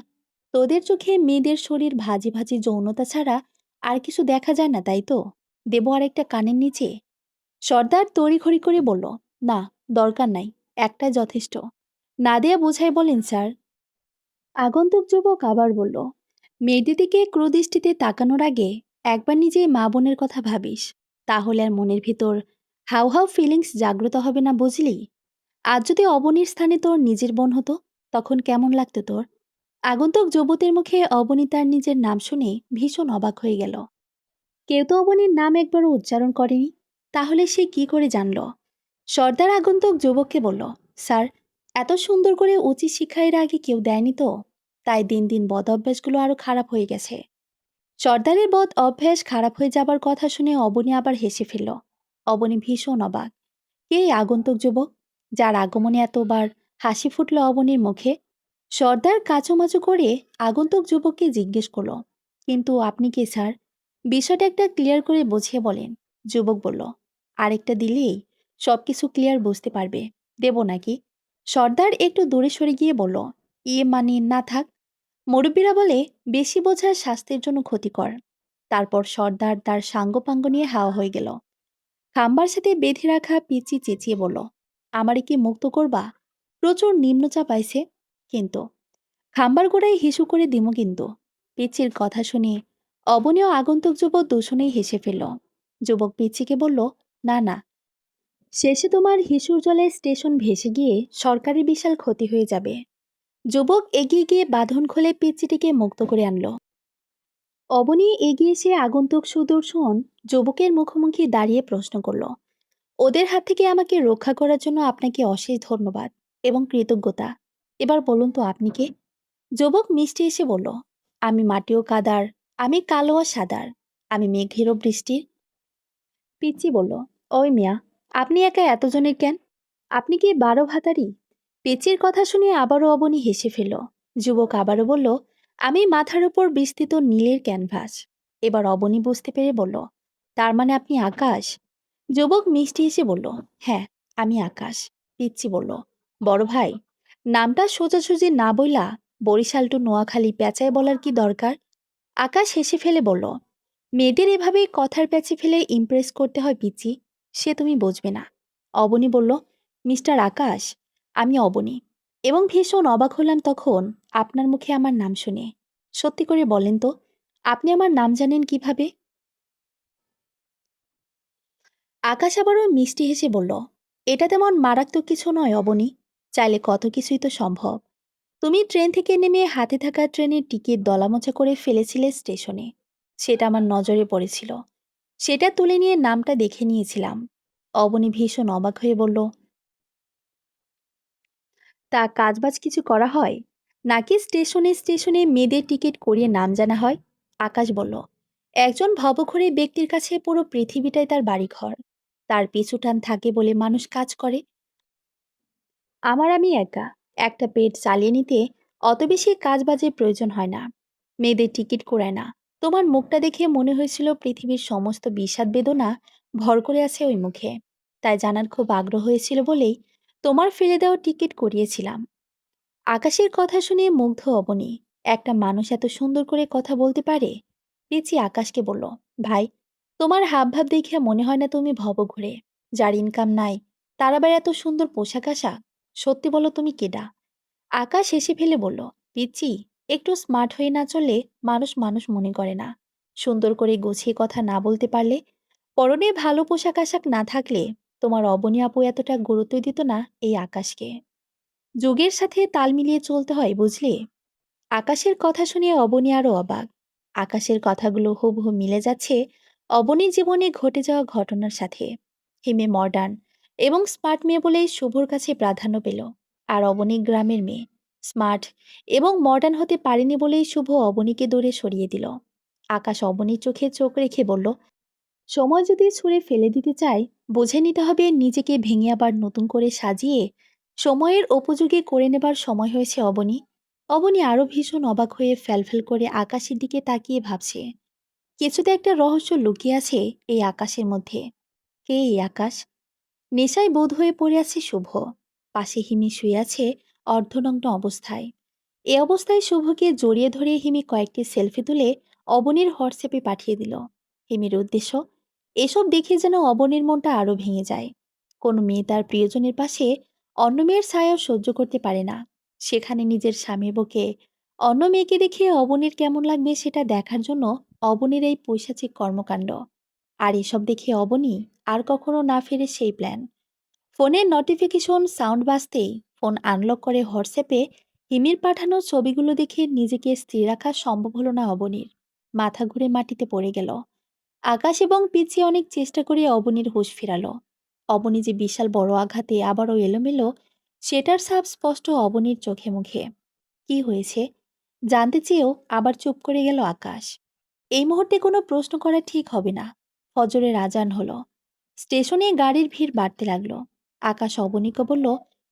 তোদের চোখে মেয়েদের শরীর ভাজি ভাজি যৌনতা ছাড়া আর কিছু দেখা যায় না, তাই তো? দেবো আরেকটা কানের নিচে? সর্দার তড়িঘড়ি করে বলল, না, দরকার নাই, একটাই যথেষ্ট। না দেয়া বোঝাই বলেন স্যার। আগন্তুক যুবক আবার বলল, মেয়েদের দিকে ক্রুদৃষ্টিতে তাকানোর আগে একবার নিজেই মা বোনের কথা ভাবিস, তাহলে আর মনের ভিতর হাউ হাউ ফিলিংস জাগ্রত হবে না, বুঝলি? আজ যদি অবনীর স্থানে তোর নিজের বোন হতো, তখন কেমন লাগতো তোর? আগন্তুক যুবতীর মুখে অবনী তার নিজের নাম শুনে ভীষণ অবাক হয়ে গেল। কেউ তো অবনীর নাম একবারও উচ্চারণ করেনি, তাহলে সে কি করে জানল? সর্দার আগন্তুক যুবককে বলল, স্যার, এত সুন্দর করে উচিত শিক্ষা এর আগে কেউ দেয়নি তো, তাই দিন দিন বদ অভ্যাসগুলো আরো খারাপ হয়ে গেছে। সর্দারের বদ অভ্যাস খারাপ হয়ে যাবার কথা শুনে অবনী আবার হেসে ফেলল। অবনী ভীষণ অবাক। কে এই আগন্তুক যুবক, যার আগমনে এতবার হাসি ফুটল অবনীর মুখে? সর্দার কাচুমাচু করে আগন্তুক যুবককে জিজ্ঞেস করল, কিন্তু আপনি কে স্যার? বিষয়টা একটা ক্লিয়ার করে বুঝিয়ে বলেন। যুবক বলল, আরেকটা দিলেই সবকিছু ক্লিয়ার বুঝতে পারবে। দেব নাকি? সর্দার একটু দূরে সরে গিয়ে বলল, ইয়ে মানে না থাক। মুরব্বীরা বলে বেশি বোঝা স্বাস্থ্যের জন্য ক্ষতিকর। তারপর সর্দার তার সাঙ্গপাঙ্গ নিয়ে হাওয়া হয়ে গেল। খাম্বার সাথে বেঁধে রাখা পিচি চেঁচিয়ে বলল, আমারে কি মুক্ত করবা? প্রচুর নিম্নচাপ আইছে কিন্তু। খাম্বার গোড়ায় হিসু করে দিমু কিন্তু। পিচির কথা শুনে অবনীয় আগন্তুক যুবক দূষণেই হেসে ফেলল। যুবক পিচিকে বলল, না না, শেষে তোমার হিসুর জলে স্টেশন ভেসে গিয়ে সরকারি বিশাল ক্ষতি হয়ে যাবে। যুবক এগিয়ে গিয়ে বাঁধন খুলে পিচিটিকে মুক্ত করে আনলো। অবনী এগিয়ে এসে আগন্তুক সুদর্শন যুবকের মুখোমুখি দাঁড়িয়ে প্রশ্ন করল, ওদের হাত থেকে আমাকে রক্ষা করার জন্য আপনাকে অশেষ ধন্যবাদ এবং কৃতজ্ঞতা। এবার বলুন তো আপনি কে? যুবক মিষ্টি এসে বলল, আমি মাটি ও কাদার, আমি কালো আর সাদার, আমি মেঘের ও বৃষ্টির। পিচ্চি বলল, ওই মিয়া, আপনি একা এতজনের কেন? আপনি কি 12 ভাতারি? পিচির কথা শুনে আবারও অবনী হেসে ফেলল। যুবক আবারও বলল, আমি মাথার উপর বিস্তৃত নীলের ক্যানভাস। এবার অবনী বুঝতে পেরে বলল, তার মানে আপনি আকাশ? যুবক মিষ্টি এসে বলল, হ্যাঁ, আমি আকাশ। পিচ্চি বলল, বড় ভাই, নামটা সোজাসুজি না বইলা বরিশাল টু নোয়াখালী পেঁচায় বলার কি দরকার? আকাশ হেসে ফেলে বলল, মেয়েদের এভাবেই কথার প্যাচে ফেলে ইমপ্রেস করতে হয় পিচি, সে তুমি বুঝবে না। অবনী বলল, মিস্টার আকাশ, আমি অবনী, এবং ভীষণ অবাক হলাম তখন আপনার মুখে আমার নাম শুনে। সত্যি করে বলেন তো, আপনি আমার নাম জানেন কিভাবে? আকাশ আবারও মিষ্টি হেসে বলল, এটা তেমন মারাত্মক কিছু নয় অবনী, চাইলে কত কিছুই তো সম্ভব। তুমি ট্রেন থেকে নেমে হাতে থাকা ট্রেনের টিকিট দলামোচা করে ফেলেছিলে স্টেশনে, সেটা আমার নজরে পড়েছিল। সেটা তুলে নিয়ে নামটা দেখে নিয়েছিলাম। অবনী ভীষণ অবাক হয়ে বলল, তা কাজবাজ কিছু করা হয় নাকি স্টেশনে স্টেশনে মেয়েদের টিকিট করিয়ে নাম জানা হয়? আকাশ বলল, একজন ভবঘুরে ব্যক্তির কাছে পুরো পৃথিবীটাই তার বাড়িঘর। তার পিছুটান থাকে বলে মানুষ কাজ করে। আমি একা, একটা পেট চালিয়ে নিতে অত বেশি কাজবাজের প্রয়োজন হয় না। মেয়েদের টিকিট করায় না। তোমার মুখটা দেখে মনে হয়েছিল পৃথিবীর সমস্ত বিষাদ বেদনা ভর করে আছে ওই মুখে। তাই জানার খুব আগ্রহ হয়েছিল বলেই তোমার ফেলে দেওয়া টিকিট করিয়েছিলাম। আকাশের কথা শুনে মুগ্ধ অবনী। একটা মানুষ এত সুন্দর করে কথা বলতে পারে? পিচি আকাশকে বলল, ভাই, তোমার হাবভাব দেখে মনে হয় না তুমি ভবঘুরে, যার ইনকাম নাই, তার আবার এত সুন্দর পোশাক আশাক। সত্যি বলো, তুমি কেডা? আকাশ হেসে ফেলে বলল, পিচ্চি, একটু স্মার্ট হয়ে না চললে মানুষ মানুষ মনে করে না। সুন্দর করে গুছিয়ে কথা না বলতে পারলে, পরনে ভালো পোশাক আশাক না থাকলে তোমার অবনী আপু এতটা গুরুত্ব দিত না এই আকাশকে। যুগের সাথে তাল মিলিয়ে চলতে হয়, বুঝলে? আকাশের কথা শুনে অবনী আরো অবাক। আকাশের কথাগুলো হুবহু মিলে যাচ্ছে অবনীর জীবনে ঘটে যাওয়া ঘটনার সাথে। হিমে মডার্ন এবং স্মার্ট মেয়ে বলেই শুভর কাছে প্রাধান্য পেল, আর অবনী গ্রামের মেয়ে, স্মার্ট এবং মডার্ন হতে পারেনি বলেই শুভ অবনীকে দূরে সরিয়ে দিল। আকাশ অবনীর চোখে চোখ রেখে বলল, সময় যদি ছুঁড়ে ফেলে দিতে চায়, বুঝে নিতে হবে নিজেকে ভেঙে আবার নতুন করে সাজিয়ে সময়ের উপযোগী করে নেবার সময় হয়েছে অবনী। অবনী আরো ভীষণ অবাক হয়ে ফ্যালফ্যাল করে আকাশের দিকে তাকিয়ে ভাবছে, কিছুতে একটা রহস্য লুকিয়ে আছে এই আকাশের মধ্যে। কে এই আকাশ? নেশায় বোধ হয়ে পড়ে আছে শুভ। পাশে হিমি শুয়ে আছে অর্ধনগ্ন অবস্থায়। এ অবস্থায় শুভকে জড়িয়ে ধরে হিমি কয়েকটি সেলফি তুলে অবনীর হোয়াটসঅ্যাপে পাঠিয়ে দিল। হিমির উদ্দেশ্য, এসব দেখে যেন অবনীর মনটা আরো ভেঙে যায়। কোনো মেয়ে তার প্রিয়জনের পাশে অন্য মেয়ের ছায়াও সহ্য করতে পারে না, সেখানে নিজের স্বামীর বুকে অন্য মেয়েকে দেখে অবনীর কেমন লাগবে সেটা দেখার জন্য অবনীর এই পৈশাচিক কর্মকাণ্ড। আর এসব দেখে অবনী আর কখনো না ফেরে সেই প্ল্যান। ফোনের নোটিফিকেশন সাউন্ড বাজতেই ফোন আনলক করে হোয়াটসঅ্যাপে হিমির পাঠানো ছবিগুলো দেখে নিজেকে স্থির রাখা সম্ভব হলো না অবনীর। মাথা ঘুরে মাটিতে পড়ে গেল। আকাশ এবং পিছিয়ে অনেক চেষ্টা করে অবনীর হুঁশ ফেরালো। অবনী যে বিশাল বড় আঘাতে আবারও এলোমেলো, সেটার ছাপ স্পষ্ট অবনীর চোখে মুখে। কি হয়েছে জানতে চেয়েও আবার চুপ করে গেল আকাশ। এই মুহূর্তে কোনো প্রশ্ন করা ঠিক হবে না। ফজরের আজান হলো। স্টেশনে গাড়ির ভিড় বাড়তে লাগলো। আকাশ অবনীকে বলল,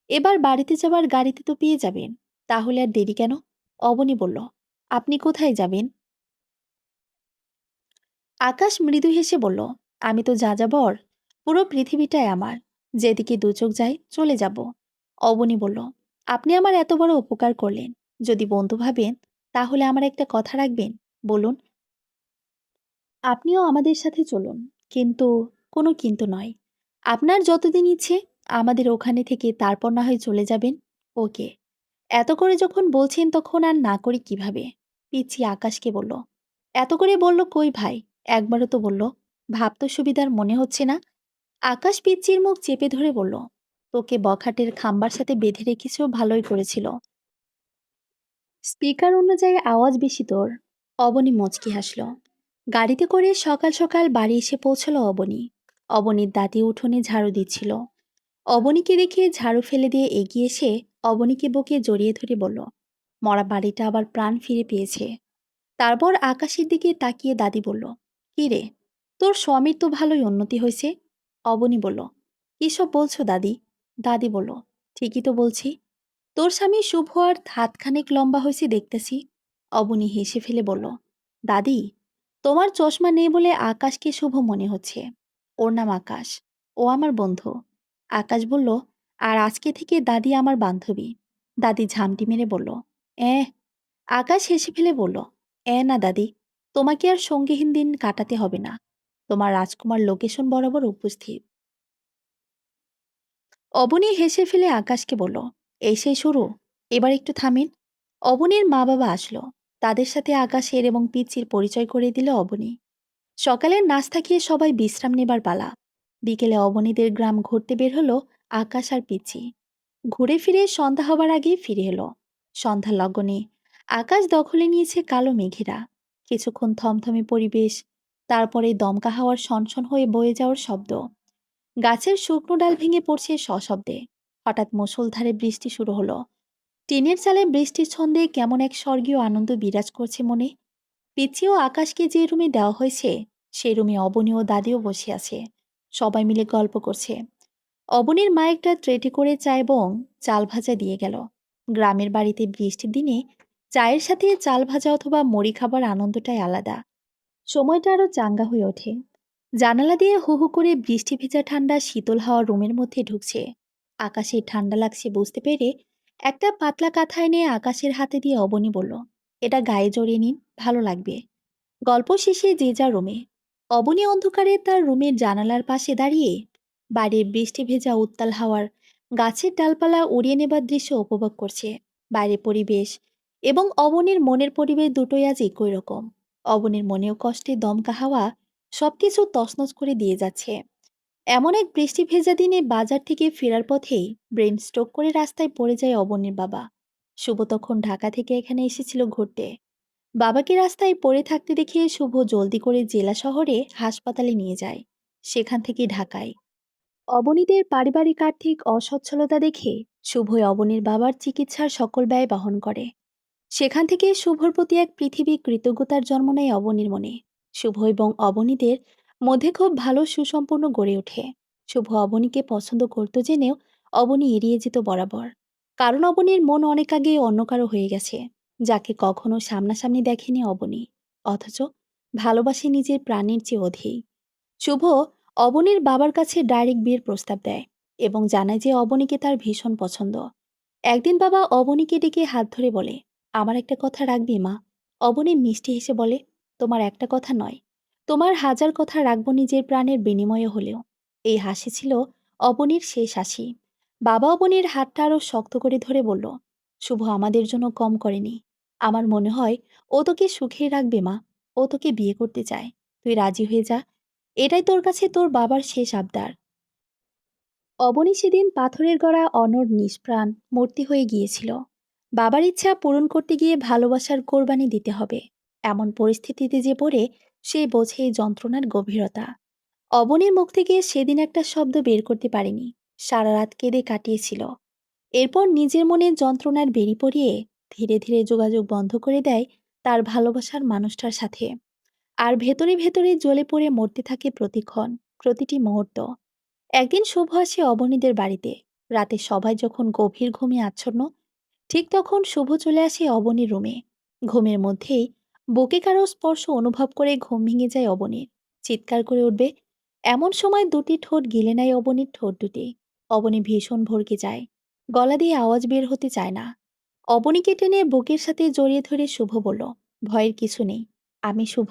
এবার বাড়িতে যাবার গাড়িতে তো পেয়ে যাবেন, তাহলে আর দেরি কেন? অবনী বলল, আপনি কোথায় যাবেন? আকাশ মৃদু হেসে বলল, আমি তো যাযাবর, পুরো পৃথিবীটাই আমার, যেদিকে দু চোখ যায় চলে যাব। অবনী বলল, আপনি আমার এত বড় উপকার করলেন, যদি বন্ধু ভাবেন তাহলে আমার একটা কথা রাখবেন। বলুন। আপনিও আমাদের সাথে চলুন, কিন্তু কোনো কিন্তু নয়। আপনার যতদিন ইচ্ছে আমাদের ওখানে থেকে তারপর না হয় চলে যাবেন। ওকে। এত করে যখন বলছেন তখন আর না করি কিভাবে? পিচ্ছি আকাশকে বলল, এত করে বলল কই ভাই, একবারও তো বলল ভাবতে সুবিধার মনে হচ্ছে না। আকাশ পিচ্চির মুখ চেপে ধরে বলল, তোকে বখাটের খাম্বার সাথে বেঁধে রেখেছ, ভালোই করেছিল। স্পিকার অনুযায়ী আওয়াজ বেশি তোর। অবনী মুচকি হাসল। গাড়িতে করে সকাল সকাল বাড়ি এসে পৌঁছলো অবনী। অবনীর দাদি উঠোনে ঝাড়ু দিচ্ছিল। অবনীকে দেখে ঝাড়ু ফেলে দিয়ে এগিয়ে এসে অবনীকে বুকে জড়িয়ে ধরে বলল, মরা বাড়িটা আবার প্রাণ ফিরে পেয়েছে। তারপর আকাশের দিকে তাকিয়ে দাদি বলল, কি রে, তোর স্বামীর তো ভালোই উন্নতি হয়েছে। অবনী বলল, কি সব বলছো দাদি? দাদি বলল, ঠিকই তো বলছি, তোর স্বামী শুভ আর হাতখানেক লম্বা হয়েছে দেখতেছি। অবনী হেসে ফেলে বলল, দাদি, তোমার চশমা নেই বলে আকাশকে শুভ মনে হচ্ছে। ওর নাম আকাশ, ও আমার বন্ধু। আকাশ বলল, আর আজকে থেকে দাদি আমার বান্ধবী। দাদি ঝামটি মেরে বলল, এহ। আকাশ হেসে ফেলে বলল, না দাদি, তোমাকে আর সঙ্গীহীন দিন কাটাতে হবে না। তোমার রাজকুমার লোকেশন বরাবর উপস্থিত। অবনী হেসে ফেলে আকাশকে বলল, এই সেই শুরু, এবার একটু থামেন। অবনীর মা বাবা আসলো। তাদের সাথে আকাশের এবং পিচ্চির পরিচয় করে দিল অবনী। সকালের নাস্তা খেয়ে সবাই বিশ্রাম নেবার পালা। বিকেলে অবনীদের গ্রাম ঘুরতে বের হলো আকাশ আর পিচ্চি। ঘুরে ফিরে সন্ধ্যা হবার আগেই ফিরে এলো। সন্ধ্যা লগ্নে আকাশ দখলে নিয়েছে কালো মেঘেরা। কিছুক্ষণ থমথমে পরিবেশ, তারপরে দমকা হাওয়ার সনসন হয়ে বয়ে যাওয়ার শব্দ। গাছের শুকনো ডাল ভেঙে পড়ছে সশব্দে। হঠাৎ মুষলধারে বৃষ্টি শুরু হলো। টিনের চালে বৃষ্টির ছন্দে কেমন এক স্বর্গীয় আনন্দ বিরাজ করছে মনে। পিচ্ছি ও আকাশকে যে রুমে দেওয়া হয়েছে, সেই রুমে অবনী ও দাদিও বসে আছে। সবাই মিলে গল্প করছে। অবনীর মা একটা ট্রেটে করে চা এবং চাল ভাজা দিয়ে গেল। গ্রামের বাড়িতে বৃষ্টির দিনে চায়ের সাথে চাল ভাজা অথবা মুড়ি খাবার আনন্দটাই আলাদা। সময়টা আরো চাঙ্গা হয়ে ওঠে। জানালা দিয়ে হু হু করে বৃষ্টি ভেজা ঠান্ডা শীতল হাওয়া রুমের মধ্যে ঢুকছে। আকাশে ঠান্ডা লাগছে বুঝতে পেরে একটা পাতলা কাঁথা এনে আকাশের হাতে দিয়ে অবনী বলল, এটা গায়ে জড়িয়ে নিন, ভালো লাগবে। গল্প শেষে যে যার রুমে। অবনী অন্ধকারে তার রুমের জানালার পাশে দাঁড়িয়ে বাইরের বৃষ্টি ভেজা উত্তাল হাওয়ার, গাছের ডালপালা উড়িয়ে নেবার দৃশ্য উপভোগ করছে। বাইরে পরিবেশ এবং অবনীর মনের পরিবেশ দুটোই আজ একই রকম। অবনীর মনেও কষ্টে দমকা হাওয়া সবকিছু তছনছ করে দিয়ে যাচ্ছে। এমন এক বৃষ্টি ভেজা দিনে বাজার থেকে ফেরার পথেই ব্রেন স্ট্রোক করে রাস্তায় পড়ে যায় অবনীর বাবা। শুভ তখন ঢাকা থেকে এখানে এসেছিল ঘুরতে। বাবাকে রাস্তায় পড়ে থাকতে দেখে শুভ জলদি করে জেলা শহরে হাসপাতালে নিয়ে যায়, সেখান থেকে ঢাকায়। অবনীদের পারিবারিক আর্থিক অসচ্ছলতা দেখে শুভই অবনীর বাবার চিকিৎসার সকল ব্যয় বহন করে। সেখান থেকে শুভর প্রতি এক পৃথিবী কৃতজ্ঞতার জন্ম নেয় অবনীর মনে। শুভ এবং অবনীদের মধ্যে খুব ভালো সুসম্পূর্ণ গড়ে ওঠে। শুভ অবনীকে পছন্দ করত জেনেও অবনী এড়িয়ে যেত বরাবর, কারণ অবনীর মন অনেক আগে অন্য কারো হয়ে গেছে, যাকে কখনো সামনাসামনি দেখেনি অবনী, অথচ ভালোবাসে নিজের প্রাণের চেয়ে অধিক। শুভ অবনীর বাবার কাছে ডাইরেক্ট বিয়ের প্রস্তাব দেয় এবং জানায় যে অবনীকে তার ভীষণ পছন্দ। একদিন বাবা অবনীকে ডেকে হাত ধরে বলে, আমার একটা কথা রাখবি মা? অবনী মিষ্টি হেসে বলে, তোমার একটা কথা নয়, তোমার হাজার কথা রাখবো নিজের প্রাণের বিনিময়ে হলেও। এই হাসি ছিল অবনীর শেষ হাসি। বাবা অবনীর হাতটা আরো শক্ত করে ধরে বলল, শুভ আমাদের জন্য কম করেনি। আমার মনে হয় ও তোকে সুখে রাখবে মা। ও তোকে বিয়ে করতে চায়, তুই রাজি হয়ে যা। এটাই তোর কাছে তোর বাবার শেষ আবদার। অবনী সেদিন পাথরের গড়া অনড় নিষ্প্রাণ মূর্তি হয়ে গিয়েছিল। বাবার ইচ্ছা পূরণ করতে গিয়ে ভালোবাসার কোরবানি দিতে হবে, এমন পরিস্থিতিতে যে পড়ে সে বোঝে এই যন্ত্রণার গভীরতা। অবনীর মুখ থেকে সেদিন একটা শব্দ বের করতে পারেনি, সারা রাত কেঁদে কাটিয়েছিল। এরপর নিজের মনে যন্ত্রণার বেরি পড়িয়ে ধীরে ধীরে যোগাযোগ বন্ধ করে দেয় তার ভালোবাসার মানুষটার সাথে। আর ভেতরে ভেতরে জ্বলে পড়ে মরতে থাকে প্রতিক্ষণ, প্রতিটি মুহূর্ত। একদিন শুভ আসে অবনীদের বাড়িতে। রাতে সবাই যখন গভীর ঘুমে আচ্ছন্ন, ঠিক তখন শুভ চলে আসে অবনীর রুমে। ঘুমের মধ্যেই বুকে কারো স্পর্শ অনুভব করে ঘুম ভেঙে যায় অবনীর। চিৎকার করে উঠবে এমন সময় দুটি ঠোঁট গিলে নেয় অবনীর ঠোঁট দুটি। অবনী ভীষণ ভড়কে যায়, গলা দিয়ে আওয়াজ বের হতে চায় না। অবনীকে টেনে বুকের সাথে জড়িয়ে ধরে শুভ বলল, ভয়ের কিছু নেই, আমি শুভ।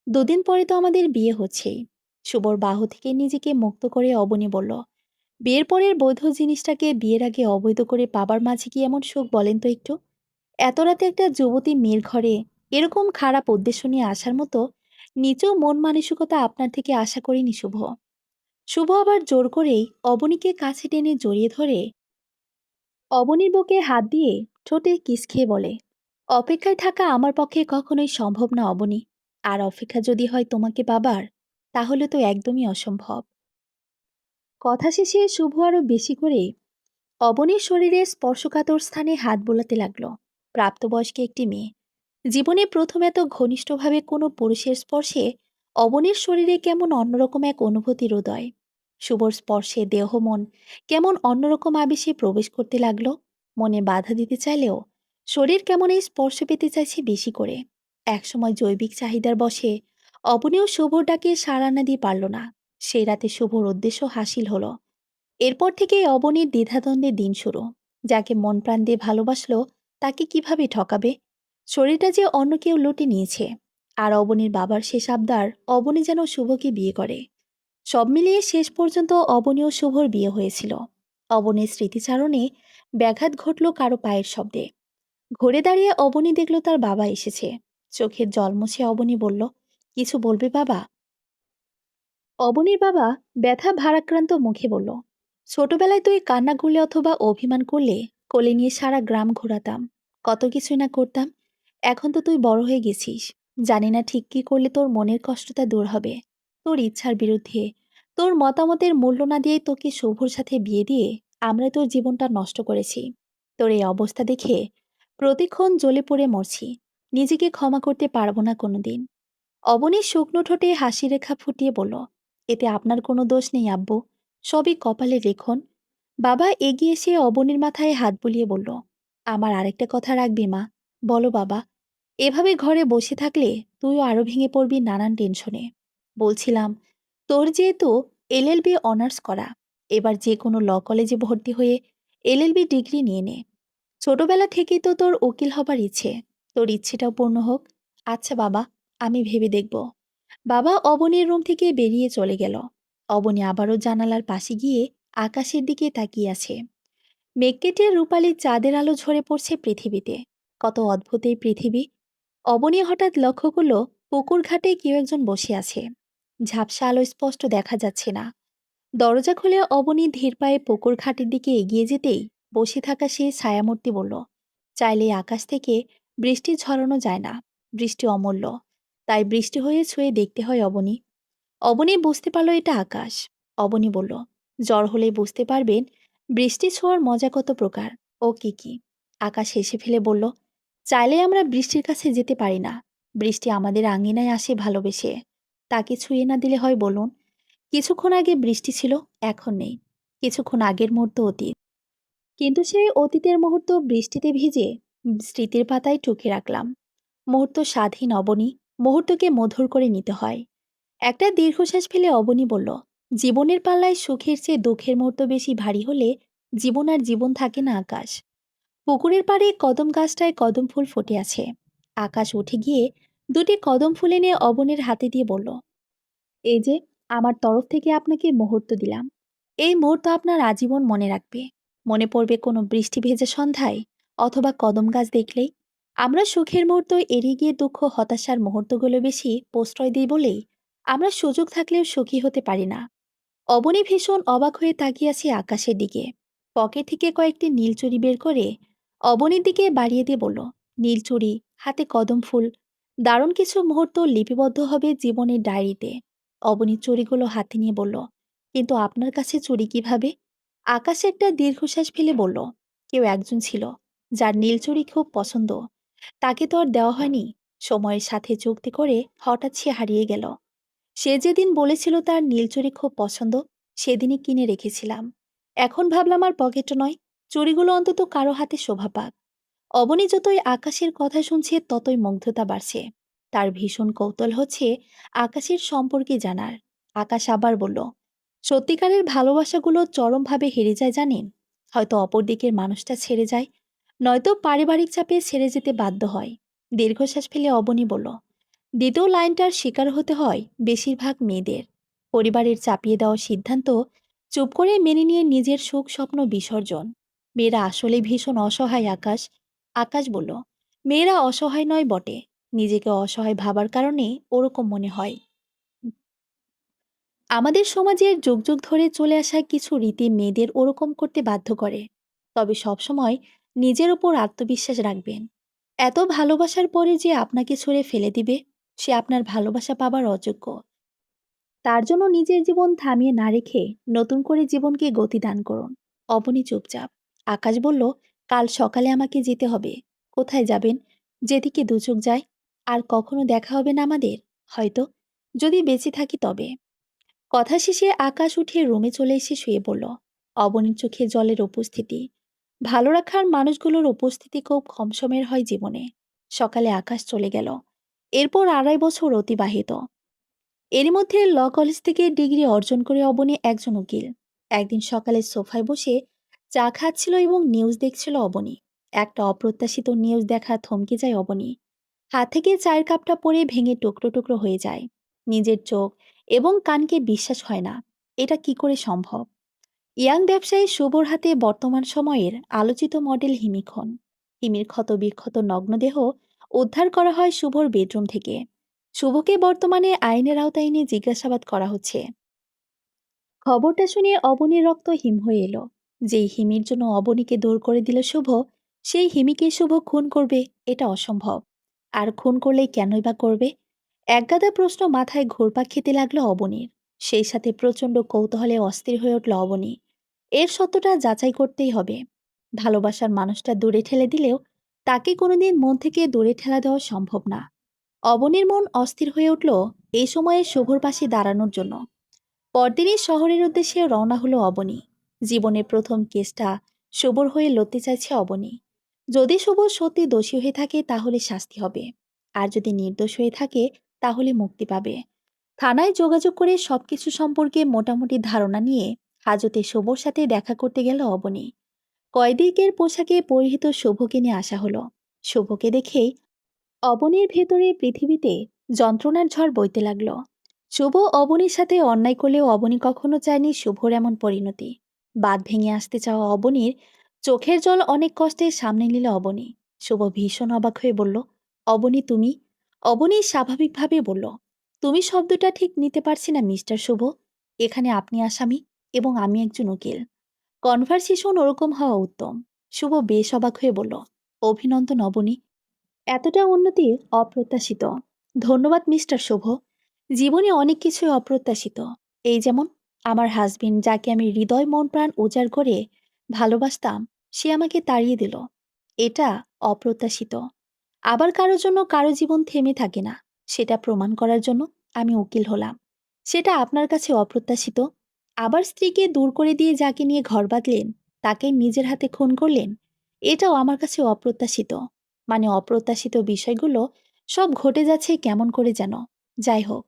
দুদিন পরে তো আমাদের বিয়ে হচ্ছেই। শুভর বাহু থেকে নিজেকে মুক্ত করে অবনী বলল, বিয়ের পরের বৈধ জিনিসটাকে বিয়ের আগে অবৈধ করে পাবার মাঝে কি এমন সুখ বলেন তো একটু? এত রাতে একটা যুবতী মেয়ের ঘরে এরকম খারাপ উদ্দেশ্য নিয়ে আসার মতো নিচু মন মানসিকতা আপনার থেকে আশা করিনি শুভ। শুভ আবার জোর করেই অবনীকে কাছে টেনে জড়িয়ে ধরে অবনীর বুকে হাত দিয়ে ঠোঁটে কিস খেয়ে বলে, অপেক্ষায় থাকা আমার পক্ষে কখনোই সম্ভব না অবনী। আর অপেক্ষা যদি হয় তোমাকে পাবার, তাহলে তো একদমই অসম্ভব। কথা শেষে শুভ আরো বেশি করে অবনীর শরীরে স্পর্শকাতর স্থানে হাত বোলাতে লাগলো। প্রাপ্তবয়স্ক একটি মেয়ে জীবনে প্রথম এত ঘনিষ্ঠভাবে কোনো পুরুষের স্পর্শে অবনীর শরীরে কেমন অন্যরকম এক অনুভূতির উদয়। শুভর স্পর্শে দেহ মন কেমন অন্যরকম আবেশে প্রবেশ করতে লাগলো। মনে বাধা দিতে চাইলেও শরীর কেমন এই স্পর্শ পেতে চাইছে বেশি করে। একসময় জৈবিক চাহিদার বশে অবনীও শুভর ডাকে সাড়া না দিয়ে পারল না। সেই রাতে শুভর উদ্দেশ্য হাসিল হলো। এরপর থেকেই অবনীর দ্বিধাদ্বন্দ্বের দিন শুরু। যাকে মন প্রাণ দিয়ে ভালোবাসলো তাকে কিভাবে ঠকাবে? শরীরটা যে অন্য কেউ লুটে নিয়েছে। আর অবনীর বাবার শেষ আবদার অবনী যেন শুভকে বিয়ে করে। সব মিলিয়ে শেষ পর্যন্ত অবনী ও শুভর বিয়ে হয়েছিল। অবনীর স্মৃতিচারণে ব্যাঘাত ঘটল কারো পায়ের শব্দে। ঘুরে দাঁড়িয়ে অবনী দেখল তার বাবা এসেছে। চোখের জল মুছে অবনী বলল, কিছু বলবে বাবা? অবনীর বাবা ব্যথা ভারাক্রান্ত মুখে বলল, ছোটবেলায় তুই কান্না করলে অথবা অভিমান করলে কোলে নিয়ে সারা গ্রাম ঘোরাতাম, কত কিছুই না করতাম। এখন তো তুই বড় হয়ে গেছিস, জানি না ঠিক কি করলে তোর মনের কষ্টটা দূর হবে। তোর ইচ্ছার বিরুদ্ধে, তোর মতামতের মূল্য না দিয়ে তোকে শুভর সাথে বিয়ে দিয়ে আমরা তোর জীবনটা নষ্ট করেছি। তোর এই অবস্থা দেখে প্রতিক্ষণ জ্বলে পড়ে মরছি। নিজেকে ক্ষমা করতে পারবো না কোনোদিন। অবনীর শুকনো ঠোঁটে হাসি রেখা ফুটিয়ে বলল, এতে আপনার কোনো দোষ নেই আব্বু, সবই কপালের লিখন। বাবা এগিয়ে এসে অবনীর মাথায় হাত বুলিয়ে বলল, আমার আরেকটা কথা রাখবি মা? বলো বাবা। এভাবে ঘরে বসে থাকলে তুইও আরো ভেঙে পড়বি নানান টেনশনে। বলছিলাম, তোর যেহেতু এলএলবি অনার্স করা, এবার যে কোনো ল কলেজে ভর্তি হয়ে এলএলবি ডিগ্রি নিয়ে নে। ছোটবেলা থেকেই তো তোর উকিল হবার ইচ্ছে, তোর ইচ্ছেটাও পূর্ণ হোক। আচ্ছা বাবা, আমি ভেবে দেখব। বাবা অবনীর রুম থেকে বেরিয়ে চলে গেল। অবনী আবারও জানালার পাশে গিয়ে আকাশের দিকে তাকিয়ে আছে। মেঘ কেটে রূপালি চাঁদের আলো ঝরে পড়ছে পৃথিবীতে। কত অদ্ভুত এই পৃথিবী। অবনী হঠাৎ লক্ষ্য করল পুকুর ঘাটে কেউ একজন বসে আছে। ঝাপসা আলো স্পষ্ট দেখা যাচ্ছে না। দরজা খুলে অবনী ধীর পায়ে পুকুর ঘাটের দিকে এগিয়ে যেতেই বসে থাকা সেই ছায়ামূর্তি বলল, চাইলে আকাশ থেকে বৃষ্টি ঝরানো যায় না, বৃষ্টি অমূল্য, তাই বৃষ্টি হয়ে ছুঁয়ে দেখতে হয় অবনী। অবনী বুঝতে পারল এটা আকাশ। অবনী বলল, জ্বর হলেই বুঝতে পারবেন বৃষ্টি ছোঁয়ার মজা কত প্রকার ও কি কি। আকাশ হেসে ফেলে বলল, চাইলে আমরা বৃষ্টির কাছে যেতে পারি না। বৃষ্টি আমাদের আঙিনায় আসে ভালোবেসে। তাকে ছুঁয়ে না দিলে হয় বলুন? কিছুক্ষণ আগে বৃষ্টি ছিল, এখন নেই। কিছুক্ষণ আগের মুহূর্ত অতীত, কিন্তু সেই অতীতের মুহূর্ত বৃষ্টিতে ভিজে স্মৃতির পাতায় টুকে রাখলাম। মুহূর্ত স্বাধীন অবনী, মুহূর্তকে মধুর করে নিতে হয়। একটা দীর্ঘশ্বাস ফেলে অবনী বলল, জীবনের পাল্লায় সুখের চেয়ে দুঃখের মুহূর্ত বেশি ভারী হলে জীবন আর জীবন থাকে না আকাশ। পুকুরের পাড়ে কদম গাছটায় কদম ফুল ফুটে আছে। আকাশ উঠে গিয়ে দুটি কদম ফুল এনে অবনীর হাতে দিয়ে বলল, এই যে, আমার তরফ থেকে আপনাকে মুহূর্ত দিলাম। এই মুহূর্ত আপনার আজীবন মনে রাখবে। মনে পড়বে কোনো বৃষ্টি ভেজা সন্ধ্যায়, অথবা কদম গাছ দেখলেই। আমরা সুখের মুহূর্ত এড়িয়ে গিয়ে দুঃখ হতাশার মুহূর্তগুলো বেশি প্রশ্রয় দিই বলেই আমরা সুযোগ থাকলেও সুখী হতে পারি না। অবনী ভীষণ অবাক হয়ে তাকিয়ে আছে আকাশের দিকে। পকেট থেকে কয়েকটি নীলচুরি বের করে অবনীর দিকে বাড়িয়ে দিয়ে বলল, নীলচুরি, হাতে কদম ফুল, দারুণ কিছু মুহূর্ত লিপিবদ্ধ হবে জীবনের ডায়েরিতে। অবনী চুরিগুলো হাতে নিয়ে বলল, কিন্তু আপনার কাছে চুরি কিভাবে? আকাশে একটা দীর্ঘশ্বাস ফেলে বলল, কেউ একজন ছিল যার নীলচুরি খুব পছন্দ। তাকে তো আর দেওয়া হয়নি। সময়ের সাথে চুক্তি করে হঠাৎ সে হারিয়ে গেল। সে যেদিন বলেছিল তার নীলচুরি খুব পছন্দ, সেদিনই কিনে রেখেছিলাম। এখন ভাবলাম আর পকেটে নয়, চুড়িগুলো অন্তত কারো হাতে শোভা পাক। অবনী যতই আকাশের কথা শুনছে ততই মুগ্ধতা বাড়ছে। তার ভীষণ কৌতূহল হচ্ছে আকাশের সম্পর্কে জানার। আকাশ আবার বলল, সত্যিকারের ভালোবাসাগুলো চরমভাবে হেরে যায় জানেন। হয়তো অপর দিকের মানুষটা ছেড়ে যায়, নয়তো পারিবারিক চাপে ছেড়ে যেতে বাধ্য হয়। দীর্ঘশ্বাস ফেলে অবনী বলল, দ্বিতীয় লাইনটার শিকার হতে হয় বেশিরভাগ মেয়েদের। পরিবারের চাপিয়ে দেওয়া সিদ্ধান্ত চুপ করে মেনে নিয়ে নিজের সুখ স্বপ্ন বিসর্জন। মেয়েরা আসলে ভীষণ অসহায় আকাশ। আকাশ বলল, মেয়েরা অসহায় নয় বটে, নিজেকে অসহায় ভাবার কারণে ওরকম মনে হয়। আমাদের সমাজের যুগ যুগ ধরে চলে আসা কিছু রীতি মেয়েদের ওরকম করতে বাধ্য করে। তবে সবসময় নিজের ওপর আত্মবিশ্বাস রাখবেন। এত ভালোবাসার পরে যে আপনাকে ছুঁড়ে ফেলে দিবে, সে আপনার ভালোবাসা পাবার অযোগ্য। তার জন্য নিজের জীবন থামিয়ে না রেখে নতুন করে জীবনকে গতি দান করুন। অবনী চুপচাপ। আকাশ বলল, কাল সকালে আমাকে যেতে হবে। কোথায় যাবেন? যেদিকে দুচোখ যায়। আর কখনো দেখা হবে না আমাদের, হয়তো, যদি বেঁচে থাকি তবে। কথা শেষে আকাশ উঠে রুমে চলে এসে শুয়ে পড়ল। অবনীর চোখে জলের উপস্থিতি। ভালো রাখার মানুষগুলোর উপস্থিতি খুব কম সময়ের হয় জীবনে। সকালে আকাশ চলে গেল। এরপর 2.5 বছর অতিবাহিত। এরই মধ্যে ল কলেজ থেকে ডিগ্রি অর্জন করে অবনী একজন উকিল। একদিন সকালে সোফায় বসে চা খাচ্ছিল এবং নিউজ দেখছিল অবনী। একটা অপ্রত্যাশিত নিউজ দেখা থমকে যায় অবনী। হাত থেকে চায়ের কাপটা পড়ে ভেঙে টুকরো টুকরো হয়ে যায়। নিজের চোখ এবং কানকে বিশ্বাস হয় না। এটা কি করে সম্ভব? ইয়াং ব্যবসায়ী শুভর হাতে বর্তমান সময়ের আলোচিত মডেল হিমিক্ষণ। হিমির ক্ষত বিক্ষত নগ্নদেহ উদ্ধার করা হয় শুভর বেডরুম থেকে। শুভকে বর্তমানে আইনের আওতায় এনে জিজ্ঞাসাবাদ করা হচ্ছে। খবরটা শুনে অবনীর রক্ত হিম হয়ে এলো। যেই হিমির জন্য অবনীকে দৌড় করে দিল শুভ, সেই হিমিকে শুভ খুন করবে, এটা অসম্ভব। আর খুন করলেই কেনই বা করবে? একগাদা প্রশ্ন মাথায় ঘুরপাক খেতে লাগলো অবনীর। সেই সাথে প্রচণ্ড কৌতূহলে অস্থির হয়ে উঠল অবনী। এর সত্যটা যাচাই করতেই হবে। ভালোবাসার মানুষটা দূরে ঠেলে দিলেও তাকে কোনোদিন মন থেকে দূরে ঠেলা দেওয়া সম্ভব না। অবনীর মন অস্থির হয়ে উঠল এই সময়ে শুভর পাশে দাঁড়ানোর জন্য। পরদিনই শহরের উদ্দেশ্যে রওনা হলো অবনী। জীবনের প্রথম কেসটা শুভর হয়ে লড়তে চাইছে অবনী। যদি শুভ সত্যি দোষী হয়ে থাকে তাহলে শাস্তি হবে, আর যদি নির্দোষ হয়ে থাকে তাহলে মুক্তি পাবে। থানায় যোগাযোগ করে সবকিছু সম্পর্কে মোটামুটি ধারণা নিয়ে হাজতে শুভর সাথে দেখা করতে গেল অবনী। কয়েদিকের পোশাকে পরিহিত শুভকে নিয়ে আসা হলো। শুভকে দেখেই অবনীর ভেতরে পৃথিবীতে যন্ত্রণার ঝড় বইতে লাগলো। শুভ অবনীর সাথে অন্যায় করলেও অবনী কখনো চায়নি শুভর এমন পরিণতি। বাঁধ ভেঙে আসতে চাওয়া অবনীর চোখের জল অনেক কষ্টে সামনে নিল অবনী। শুভ ভীষণ অবাক হয়ে বলল, অবনী তুমি? অবনী স্বাভাবিকভাবে বলল, তুমি শব্দটা ঠিক নিতে পারছি না মিস্টার শুভ। এখানে আপনি আসামি এবং আমি একজন উকিল। কনভারসেশন ওরকম হওয়া উত্তম। শুভ বেশ অবাক হয়ে বলল, অভিনন্দন অবনী। এতটা উন্নতি অপ্রত্যাশিত। ধন্যবাদ মিস্টার শুভ। জীবনে অনেক কিছুই অপ্রত্যাশিত। এই যেমন আমার হাজবেন্ড, যাকে আমি হৃদয় মন প্রাণ উজাড় করে ভালোবাসতাম, সে আমাকে তাড়িয়ে দিল। এটা অপ্রত্যাশিত। আবার কারো জন্য কারো জীবন থেমে থাকে না, সেটা প্রমাণ করার জন্য আমি উকিল হলাম। সেটা আপনার কাছে অপ্রত্যাশিত। আবার স্ত্রীকে দূর করে দিয়ে যাকে নিয়ে ঘর বাঁধলেন, তাকে নিজের হাতে খুন করলেন। এটাও আমার কাছে অপ্রত্যাশিত। মানে অপ্রত্যাশিত বিষয়গুলো সব ঘটে যাচ্ছে কেমন করে যেন। যাই হোক,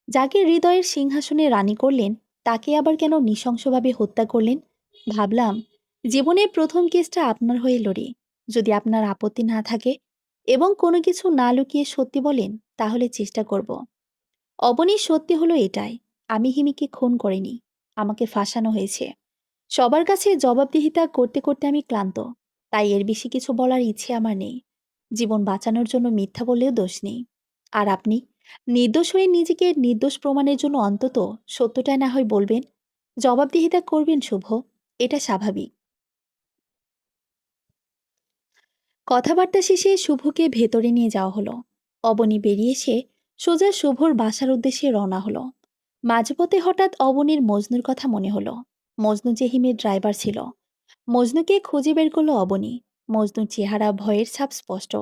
যাকে হৃদয়ের সিংহাসনে রানী করলেন, তাকে আবার কেন নৃশংসভাবে হত্যা করলেন? ভাবলাম জীবনের প্রথম কেসটা আপনার হয়ে লড়ি। যদি আপনার আপত্তি না থাকে এবং কোনো কিছু না লুকিয়ে সত্যি বলেন, তাহলে চেষ্টা করব। অবনীর সত্যি হলো এটাই, আমি হিমিকে খুন করিনি, আমাকে ফাঁসানো হয়েছে। সবার কাছে জবাবদিহিতা করতে করতে আমি ক্লান্ত। তাই এর বেশি কিছু বলার ইচ্ছে আমার নেই। জীবন বাঁচানোর জন্য মিথ্যা বললেও দোষ নেই। আর আপনি নির্দোষ হয়ে নিজেকে নির্দোষ প্রমাণের জন্য অন্তত সত্যটা না হয় বলবেন। জবাবদিহিতা করবেন শুভ, এটা স্বাভাবিক। কথাবার্তা শেষে শুভকে ভেতরে নিয়ে যাওয়া হলো। অবনী বেরিয়ে এসে সোজা শুভর বাসার উদ্দেশ্যে রওনা হলো। মাঝপথে হঠাৎ অবনীর মজনুর কথা মনে হলো। মজনু যে হিমের ড্রাইভার ছিল। মজনুকে খুঁজে বের করলো অবনী। মজনুর চেহারা ভয়ের ছাপ স্পষ্ট।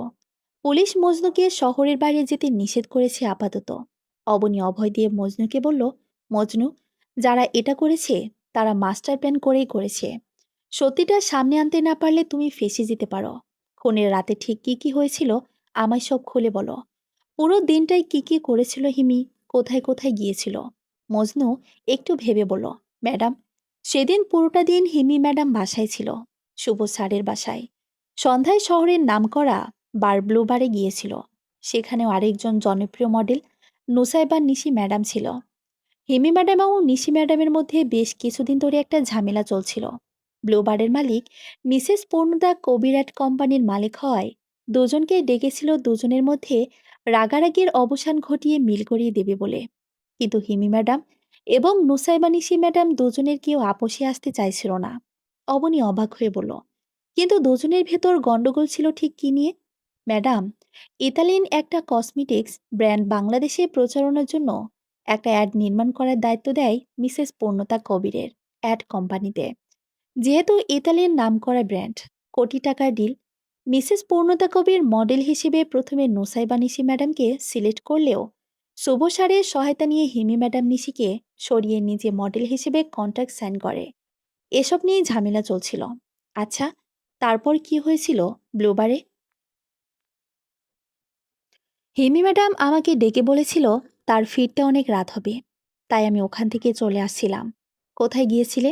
পুলিশ মজনুকে শহরের বাইরে যেতে নিষেধ করেছে আপাতত। অবনী অভয় দিয়ে মজনুকে বলল, মজনু, যারা এটা করেছে তারা মাস্টার প্ল্যান করেই করেছে। সত্যিটা সামনে আনতে না পারলে তুমি ফেঁসে যেতে পারো। খুনের রাতে ঠিক কি কি হয়েছিল আমায় সব খুলে বলো। পুরো দিনটাই কি কি করেছিল হিমি, কোথায় কোথায় গিয়েছিল। মজনু একটু ভেবে বলল, ম্যাডাম, সেদিন পুরোটা দিন হিমি ম্যাডাম বাসায় ছিল, শুভ স্যারের বাসায়। সন্ধ্যায় শহরের নামকরা বার ব্লু বারে গিয়েছিল। সেখানেও আরেকজন জনপ্রিয় মডেল নুসাইবা নিশি ম্যাডাম ছিল। হিমি ম্যাডাম ও নিশি ম্যাডামের মধ্যে বেশ কিছুদিন ধরে একটা ঝামেলা চলছিল। ব্লু বারের মালিক মিসেস পূর্ণদা কবিরাট কোম্পানির মালিক হওয়ায় দুজনকে ডেকেছিল দুজনের মধ্যে রাগারাগির অবসান ঘটিয়ে মিল করিয়ে দেবে বলে। কিন্তু হিমি ম্যাডাম এবং নুসাইবা নিশি ম্যাডাম দুজনের কেউ আপোষে আসতে চাইছিল না। অবনী অবাক হয়ে বলল, কিন্তু দুজনের ভেতর গন্ডগোল ছিল ঠিক কি নিয়ে? ম্যাডাম, ইতালিয়ান একটা কসমেটিক্স ব্র্যান্ড বাংলাদেশে প্রচারণার জন্য একটা অ্যাড নির্মাণ করার দায়িত্ব দেয় মিসেস পূর্ণতা কবিরের অ্যাড কোম্পানিতে। যেহেতু ইতালিয়ান নামকরা ব্র্যান্ড, কোটি টাকার ডিল। মিসেস পূর্ণতা কবির মডেল হিসেবে প্রথমে নোসাইবা নিশি ম্যাডামকে সিলেক্ট করলেও শুভ সারের সহায়তা নিয়ে হিমি ম্যাডাম নিশিকে সরিয়ে নিজে মডেল হিসেবে কন্ট্রাক্ট সাইন করে। এসব নিয়েই ঝামেলা চলছিল। আচ্ছা, তারপর কি হয়েছিল ব্লুবারে? হিমি ম্যাডাম আমাকে ডেকে বলেছিল তার ফিরতে অনেক রাত হবে। তাই আমি ওখান থেকে চলে আসছিলাম। কোথায় গিয়েছিলে?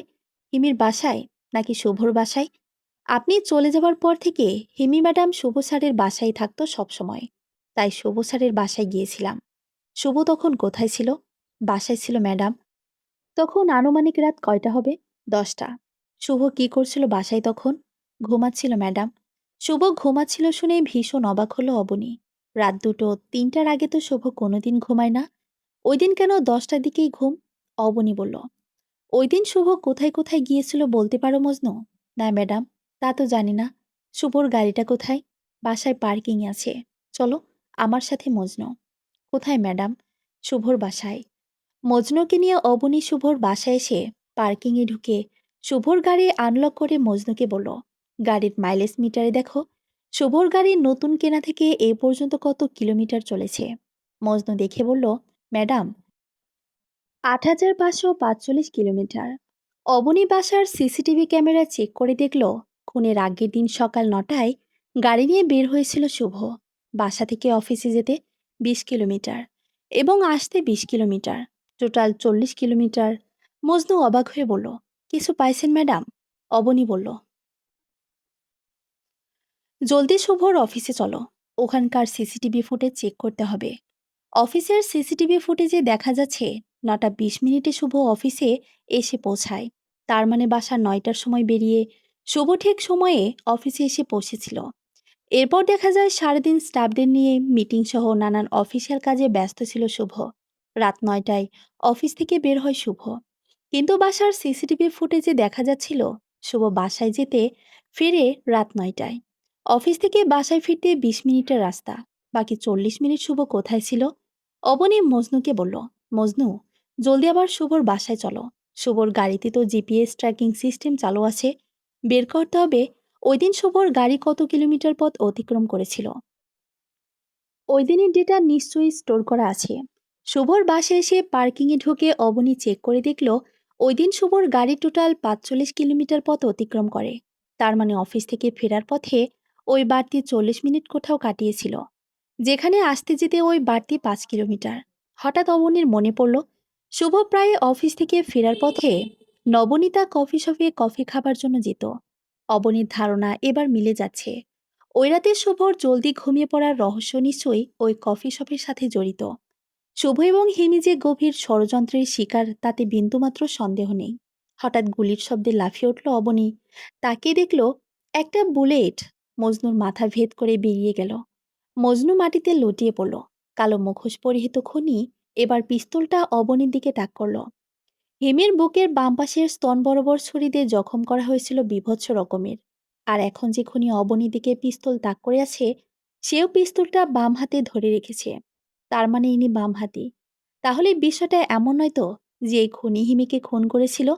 হিমির বাসায় নাকি শুভর বাসায়? আপনি চলে যাবার পর থেকে হিমি ম্যাডাম শুভ স্যারের বাসায় থাকতো সবসময়। তাই শুভ স্যারের বাসায় গিয়েছিলাম। শুভ তখন কোথায় ছিল? বাসায় ছিল ম্যাডাম। তখন আনুমানিক রাত কয়টা হবে? 10টা। শুভ কি করছিল বাসায় তখন? ঘুমাচ্ছিল ম্যাডাম। শুভ ঘুমাচ্ছিল শুনে ভীষণ অবাক হলো অবনী। রাত 2টো 3টার আগে তো শুভ কোনোদিন ঘুমায় না। ওই দিন কেন 10টার দিকেই ঘুম? অবনী বলল, ওই দিন শুভ কোথায় কোথায় গিয়েছিল বলতে পারো মজনু? না ম্যাডাম, তা তো জানি না। শুভর গাড়িটা কোথায়? বাসায় পার্কিং আছে। চলো আমার সাথে মজনু। কোথায় ম্যাডাম? শুভর বাসায়। মজনুকে নিয়ে অবনী শুভর বাসায় এসে পার্কিংয়ে ঢুকে শুভর গাড়ি আনলক করে মজনুকে বলল, গাড়ির মাইলেজ মিটারে দেখো। শুভর গাড়ি নতুন কেনা থেকে এ পর্যন্ত কত কিলোমিটার চলেছে। মজনু দেখে বলল, ম্যাডাম, ৮,৫৪৫ কিলোমিটার। অবনী বাসার সিসিটিভি ক্যামেরা চেক করে দেখল খুনের আগের দিন সকাল 9টায় গাড়ি নিয়ে বের হয়েছিল শুভ। বাসা থেকে অফিসে যেতে 20 কিলোমিটার এবং আসতে 20 কিলোমিটার, টোটাল 40 কিলোমিটার। মজনু অবাক হয়ে বলল, কিছু পাইছেন ম্যাডাম? অবনী বলল, জলদি শুভর অফিসে চলো, ওখানকার সিসিটিভি ফুটেজ চেক করতে হবে। অফিসের সিসিটিভি ফুটেজে দেখা যাচ্ছে 9টা 20 মিনিটে শুভ অফিসে এসে পৌঁছায়। তার মানে বাসা 9টার সময় বেরিয়ে শুভ ঠিক সময়ে অফিসে এসে পৌঁছেছিল। এরপর দেখা যায় সারাদিন স্টাফদের নিয়ে মিটিং সহ নানান অফিসিয়াল কাজে ব্যস্ত ছিল শুভ। রাত 9টায় অফিস থেকে বের হয় শুভ। কিন্তু বাসার সিসিটিভি ফুটেজে দেখা যাচ্ছিল শুভ বাসায় যেতে ফিরে রাত 9টায়। অফিস থেকে বাসায় ফিরতে 20 মিনিটের রাস্তা। বাকি 40 মিনিট শুভ কোথায় ছিল? অবনী মজনুকে বলল, মজনু, জলদি আবার শুভর বাসায় চলো। শুভর গাড়িতে তো জিপিএস ট্র্যাকিং সিস্টেম চালু আছে। বের করতে হবে ওই দিন শুভর গাড়ি কত কিলোমিটার পথ অতিক্রম করেছিল। ওই দিনের ডেটা নিশ্চয়ই স্টোর করা আছে। শুভর বাসায় এসে পার্কিংয়ে ঢুকে অবনী চেক করে দেখল ওই দিন শুভর গাড়ি টোটাল 45 কিলোমিটার পথ অতিক্রম করে। তার মানে অফিস থেকে ফেরার পথে ওই বাড়তি 40 মিনিট কোথাও কাটিয়েছিল, যেখানে আসতে যেতে ওই বাড়তি 5 কিলোমিটার। হঠাৎ অবনীর মনে পড়ল শুভ প্রায় অফিস থেকে ফেরার পথে নবনীতা কফি শপে কফি খাবার জন্য যেত। অবনীর ধারণা এবার মিলে যাচ্ছে। ওই রাতে শুভর জলদি ঘুমিয়ে পড়ার রহস্য নিশ্চয়ই ওই কফি শপের সাথে জড়িত। শুভ এবং হিমি যে গভীর ষড়যন্ত্রের শিকার তাতে বিন্দুমাত্র সন্দেহ নেই। হঠাৎ গুলির শব্দে লাফিয়ে উঠল অবনী। তাকিয়ে দেখল একটা বুলেট মজনুর মাথা ভেদ করে বেরিয়ে গেল। মজনু মাটিতে লুটিয়ে পড়ল। কালো মুখোশ পরিহিত খুনি এবার পিস্তলটা অবনীর দিকে তাক করল। হিমির বুকের বাম পাশের স্তন বরাবর ছুরি দিয়ে জখম করা হয়েছিল বীভৎস রকমের। আর এখন যে খুনি অবনীর দিকে পিস্তল তাক করে আছে, সেও পিস্তলটা বাম হাতে ধরে রেখেছে। তার মানে ইনি বামহাতি। তাহলে বিষয়টা এমন নয় তো যে এই খুনি হিমিকে খুন করেছিল।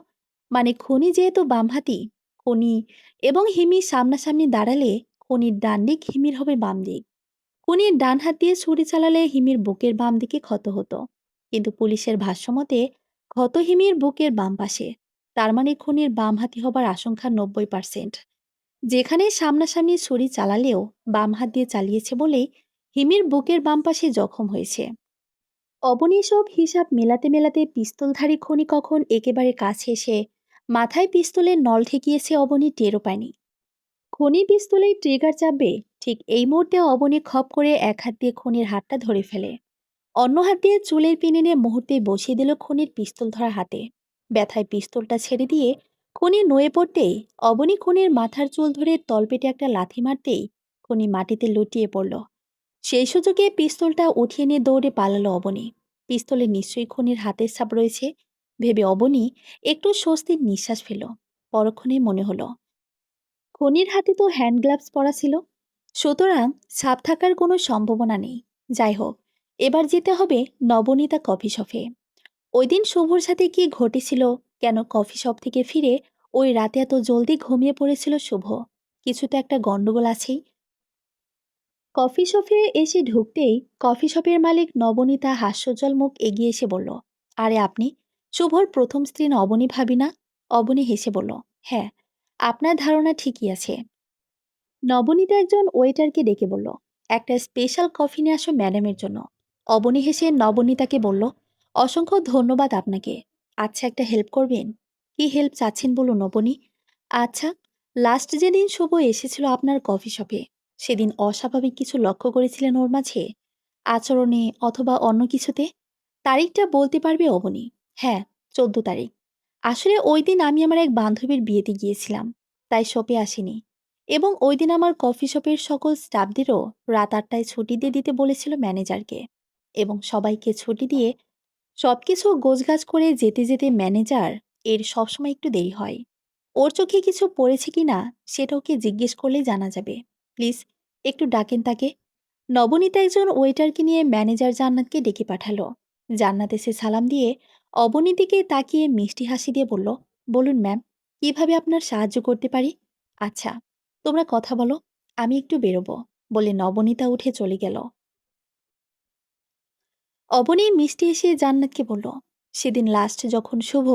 মানে খুনি যেহেতু বামহাতি, খুনি এবং হিমি সামনাসামনি দাঁড়ালে খুনির ডান দিক হিমির হবে বাম দিক। খুনির ডান হাত দিয়ে ছুরি চালালে হিমির বুকের বাম দিকে ক্ষত হতো, কিন্তু পুলিশের ভাষ্যমতে ক্ষত হিমির বুকের বাম পাশে। তার মানে খুনির বাম হাতি হবার আশঙ্কা 90%। যেখানে সামনাসামনি ছুরি চালালেও বাম হাত দিয়ে চালিয়েছে বলেই হিমির বুকের বাম পাশে জখম হয়েছে। অবনী সব হিসাব মেলাতে মেলাতে পিস্তলধারী খুনি কখন একেবারে কাছে এসে মাথায় পিস্তলের নল ঠেকিয়েছে অবনী টেরও পায়নি। খনি পিস্তলের ট্রিগার চাপবে ঠিক এই মুহূর্তে অবনী খপ করে এক হাত দিয়ে খনির হাতটা ধরে ফেলে। অন্য হাত দিয়ে চুলের পিনে নিয়ে মুহূর্তে বসিয়ে দিল খনির পিস্তল ধরা হাতে। ব্যথায় পিস্তলটা ছেড়ে দিয়ে খনি নয়ে পড়তেই অবনী খনির মাথার চুল ধরে তলপেটে একটা লাথি মারতেই খনি মাটিতে লুটিয়ে পড়ল। সেই সুযোগে পিস্তলটা উঠিয়ে নিয়ে দৌড়ে পালালো অবনী। পিস্তলে নিশ্চয়ই খনির হাতের ছাপ রয়েছে ভেবে অবনী একটু স্বস্তির নিঃশ্বাস ফেল। পরক্ষণেই মনে হলো খনির হাতে তো হ্যান্ড গ্লাভস পরা ছিল, সুতরাং ছাপ থাকার কোনো সম্ভাবনা নেই। যাই হোক, এবার যেতে হবে নবনীতা কফি শপে। ওই দিন শুভর সাথে কি ঘটেছিল, কেন কফি শপ থেকে ফিরে ওই রাতে এত জলদি ঘুমিয়ে পড়েছিল শুভ? কিছু তো একটা গন্ডগোল আছেই। কফি শপে এসে ঢুকতেই কফি শপের মালিক নবনীতা হাস্যোজ্জ্বল মুখ এগিয়ে এসে বলল, আরে আপনি শুভর প্রথম স্ত্রী নবনী ভাবি না? অবনী হেসে বলল, হ্যাঁ, আপনার ধারণা ঠিকই আছে। নবনীতা একজন ওয়েটারকে ডেকে বলল, একটা স্পেশাল কফি নিয়ে আসো ম্যাডামের জন্য। অবনী হেসে নবনীতাকে বলল, অসংখ্য ধন্যবাদ আপনাকে। আচ্ছা, একটা হেল্প করবেন? কি হেল্প চাচ্ছেন বলুন অবনী। আচ্ছা, লাস্ট যেদিন শুভ এসেছিল আপনার কফি শপে, সেদিন অস্বাভাবিক কিছু লক্ষ্য করেছিলেন ওর মাঝে, আচরণে অথবা অন্য কিছুতে? তারিখটা বলতে পারবে অবনী? হ্যাঁ, 14 তারিখ। আসলে ওই দিন আমি আমার এক বান্ধবীর বিয়েতে গিয়েছিলাম, তাই শপে আসিনি। এবং ওই দিন আমার কফি শপের সকল স্টাফদেরও রাত 8টায় ছুটি দিয়ে দিতে বলেছিল ম্যানেজারকে। এবং সবাইকে ছুটি দিয়ে সবকিছু গোছগাছ করে যেতে যেতে ম্যানেজার এর সবসময় একটু দেরি হয়। ওর চোখে কিছু পড়েছে কিনা সেটা ওকে জিজ্ঞেস করলেই জানা যাবে। প্লিজ একটু ডাকেন তাকে। নবনীতা একজন ওয়েটারকে নিয়ে ম্যানেজার জান্নাতকে ডেকে পাঠালো। জান্নাত এসে সালাম দিয়ে অবনীর দিকে তাকিয়ে মিষ্টি হাসি দিয়ে বলল, বলুন ম্যাম, কিভাবে আপনার সাহায্য করতে পারি? আচ্ছা, তোমরা কথা বলো, আমি একটু বেরোবো, বলে নবনীতা উঠে চলে গেল। অবনী মিষ্টি এসে জান্নাতকে বলল, সেদিন লাস্ট যখন শুভ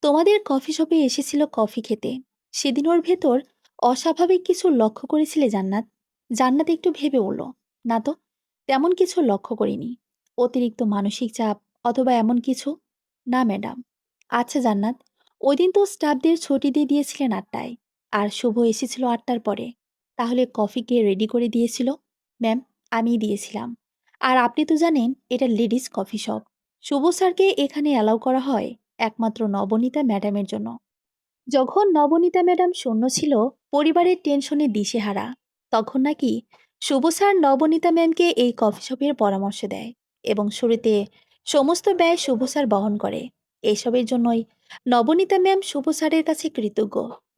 তোমাদের কফি শপে এসেছিল কফি খেতে, সেদিন ওর ভেতর অস্বাভাবিক কিছু লক্ষ্য করেছিলে জান্নাত? জান্নাত একটু ভেবে বলল, না তো, তেমন কিছু লক্ষ্য করিনি। অতিরিক্ত মানসিক চাপ অথবা এমন কিছু? না ম্যাডাম। আচ্ছা জান্নাত, ওই দিন তো স্টাফদের ছুটি দিয়ে দিয়েছিলেন 8টায়, আর শুভ এসেছিল 8টার পরে। তাহলে কফি কে রেডি করে দিয়েছিল? ম্যাম, আমিই দিয়েছিলাম। আর আপনি তো জানেন এটা লেডিস কফি শপ। শুভ স্যারকে এখানে অ্যালাউ করা হয় একমাত্র নবনীতা ম্যাডামের জন্য। যখন নবনীতা ম্যাডাম শূন্য ছিল, পরিবারের টেনশনে দিশেহারা, তখন নাকি শুভ স্যার নবনীতা ম্যামকে এই কফি শপের পরামর্শ দেয় এবং শুরুতে সমস্ত ব্যয় শুভ স্যার বহন করে। এসবের জন্যই নবনীতা ম্যাম শুভ স্যারের কাছে কৃতজ্ঞ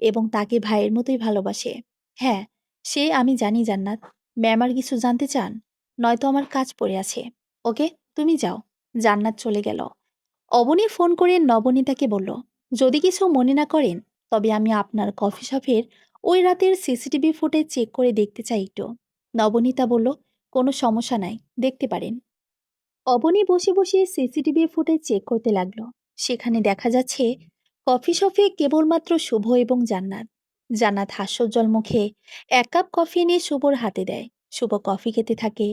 এবং তাকে ভাইয়ের মতোই ভালোবাসে। হ্যাঁ, সে আমি জানি জান্নাত। ম্যাম আর কিছু জানতে চান? নয়তো আমার কাজ পড়ে আছে। ওকে, তুমি যাও। জান্নাত চলে গেল। অবনী ফোন করে নবনীতাকে বলল, যদি কিছু মনে না করেন তবে আমি আপনার কফি শপের ওই রাতের সিসিটিভি ফুটেজ চেক করে দেখতে চাই একটু। নবনীতা বলল, কোনো সমস্যা নাই, দেখতে পারেন। অবনী বসে বসে সিসিটিভি ফুটেজ চেক করতে লাগলো। সেখানে দেখা যাচ্ছে কফি শপে কেবলমাত্র শুভ এবং জান্নাত। জান্নাত হাস্যোজ্জ্বল মুখে এক কাপ কফি এনে শুভর হাতে দেয়। শুভ কফি খেতে থাকে।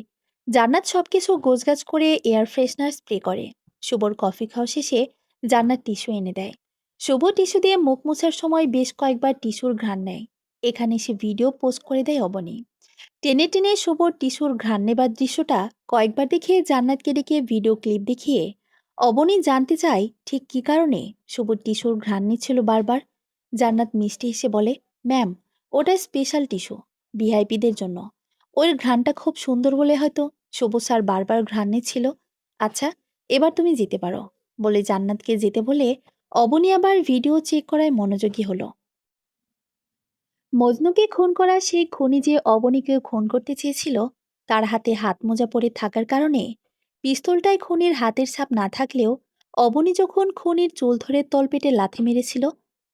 জান্নাত সবকিছু গোছগাছ করে এয়ার ফ্রেশনার স্প্রে করে। শুভর কফি খাওয়া শেষে জান্নাত টিস্যু এনে দেয়। শুভ টিস্যু দিয়ে মুখ মোছার সময় বেশ কয়েকবার টিস্যুর ঘ্রাণ নেয়। এখানে সে ভিডিও পোস্ট করে দেয় অবনী। টেনে টেনে শুভর টিস্যুর ঘ্রাণ নেবার দৃশ্যটা কয়েকবার দেখে জান্নাতকে ডেকে ভিডিও ক্লিপ দেখিয়ে অবনী জানতে চায় ঠিক কী কারণে শুভর টিস্যুর ঘ্রাণ নিচ্ছিল বারবার। জান্নাত মিষ্টি হেসে বলে, ম্যাম, ওটা স্পেশাল টিস্যু, ভিআইপিদের জন্য। ওর ঘ্রাণটা খুব সুন্দর বলে হয়তো শুভ স্যার বারবার ঘ্রাণ নিচ্ছিল। আচ্ছা, এবার তুমি যেতে পারো। বলে জান্নাতকে যেতে বলে অবনী আবার ভিডিও চেক করায় মনোযোগী হলো। মজনুকে খুন করা সেই খুনি যে অবনীকে খুন করতে চেয়েছিল, তার হাতে হাত মোজা পরে থাকার কারণে পিস্তলটায় খুনির হাতের ছাপ না থাকলেও অবনী যখন খুনির চুল ধরে তলপেটে লাথি মেরেছিল,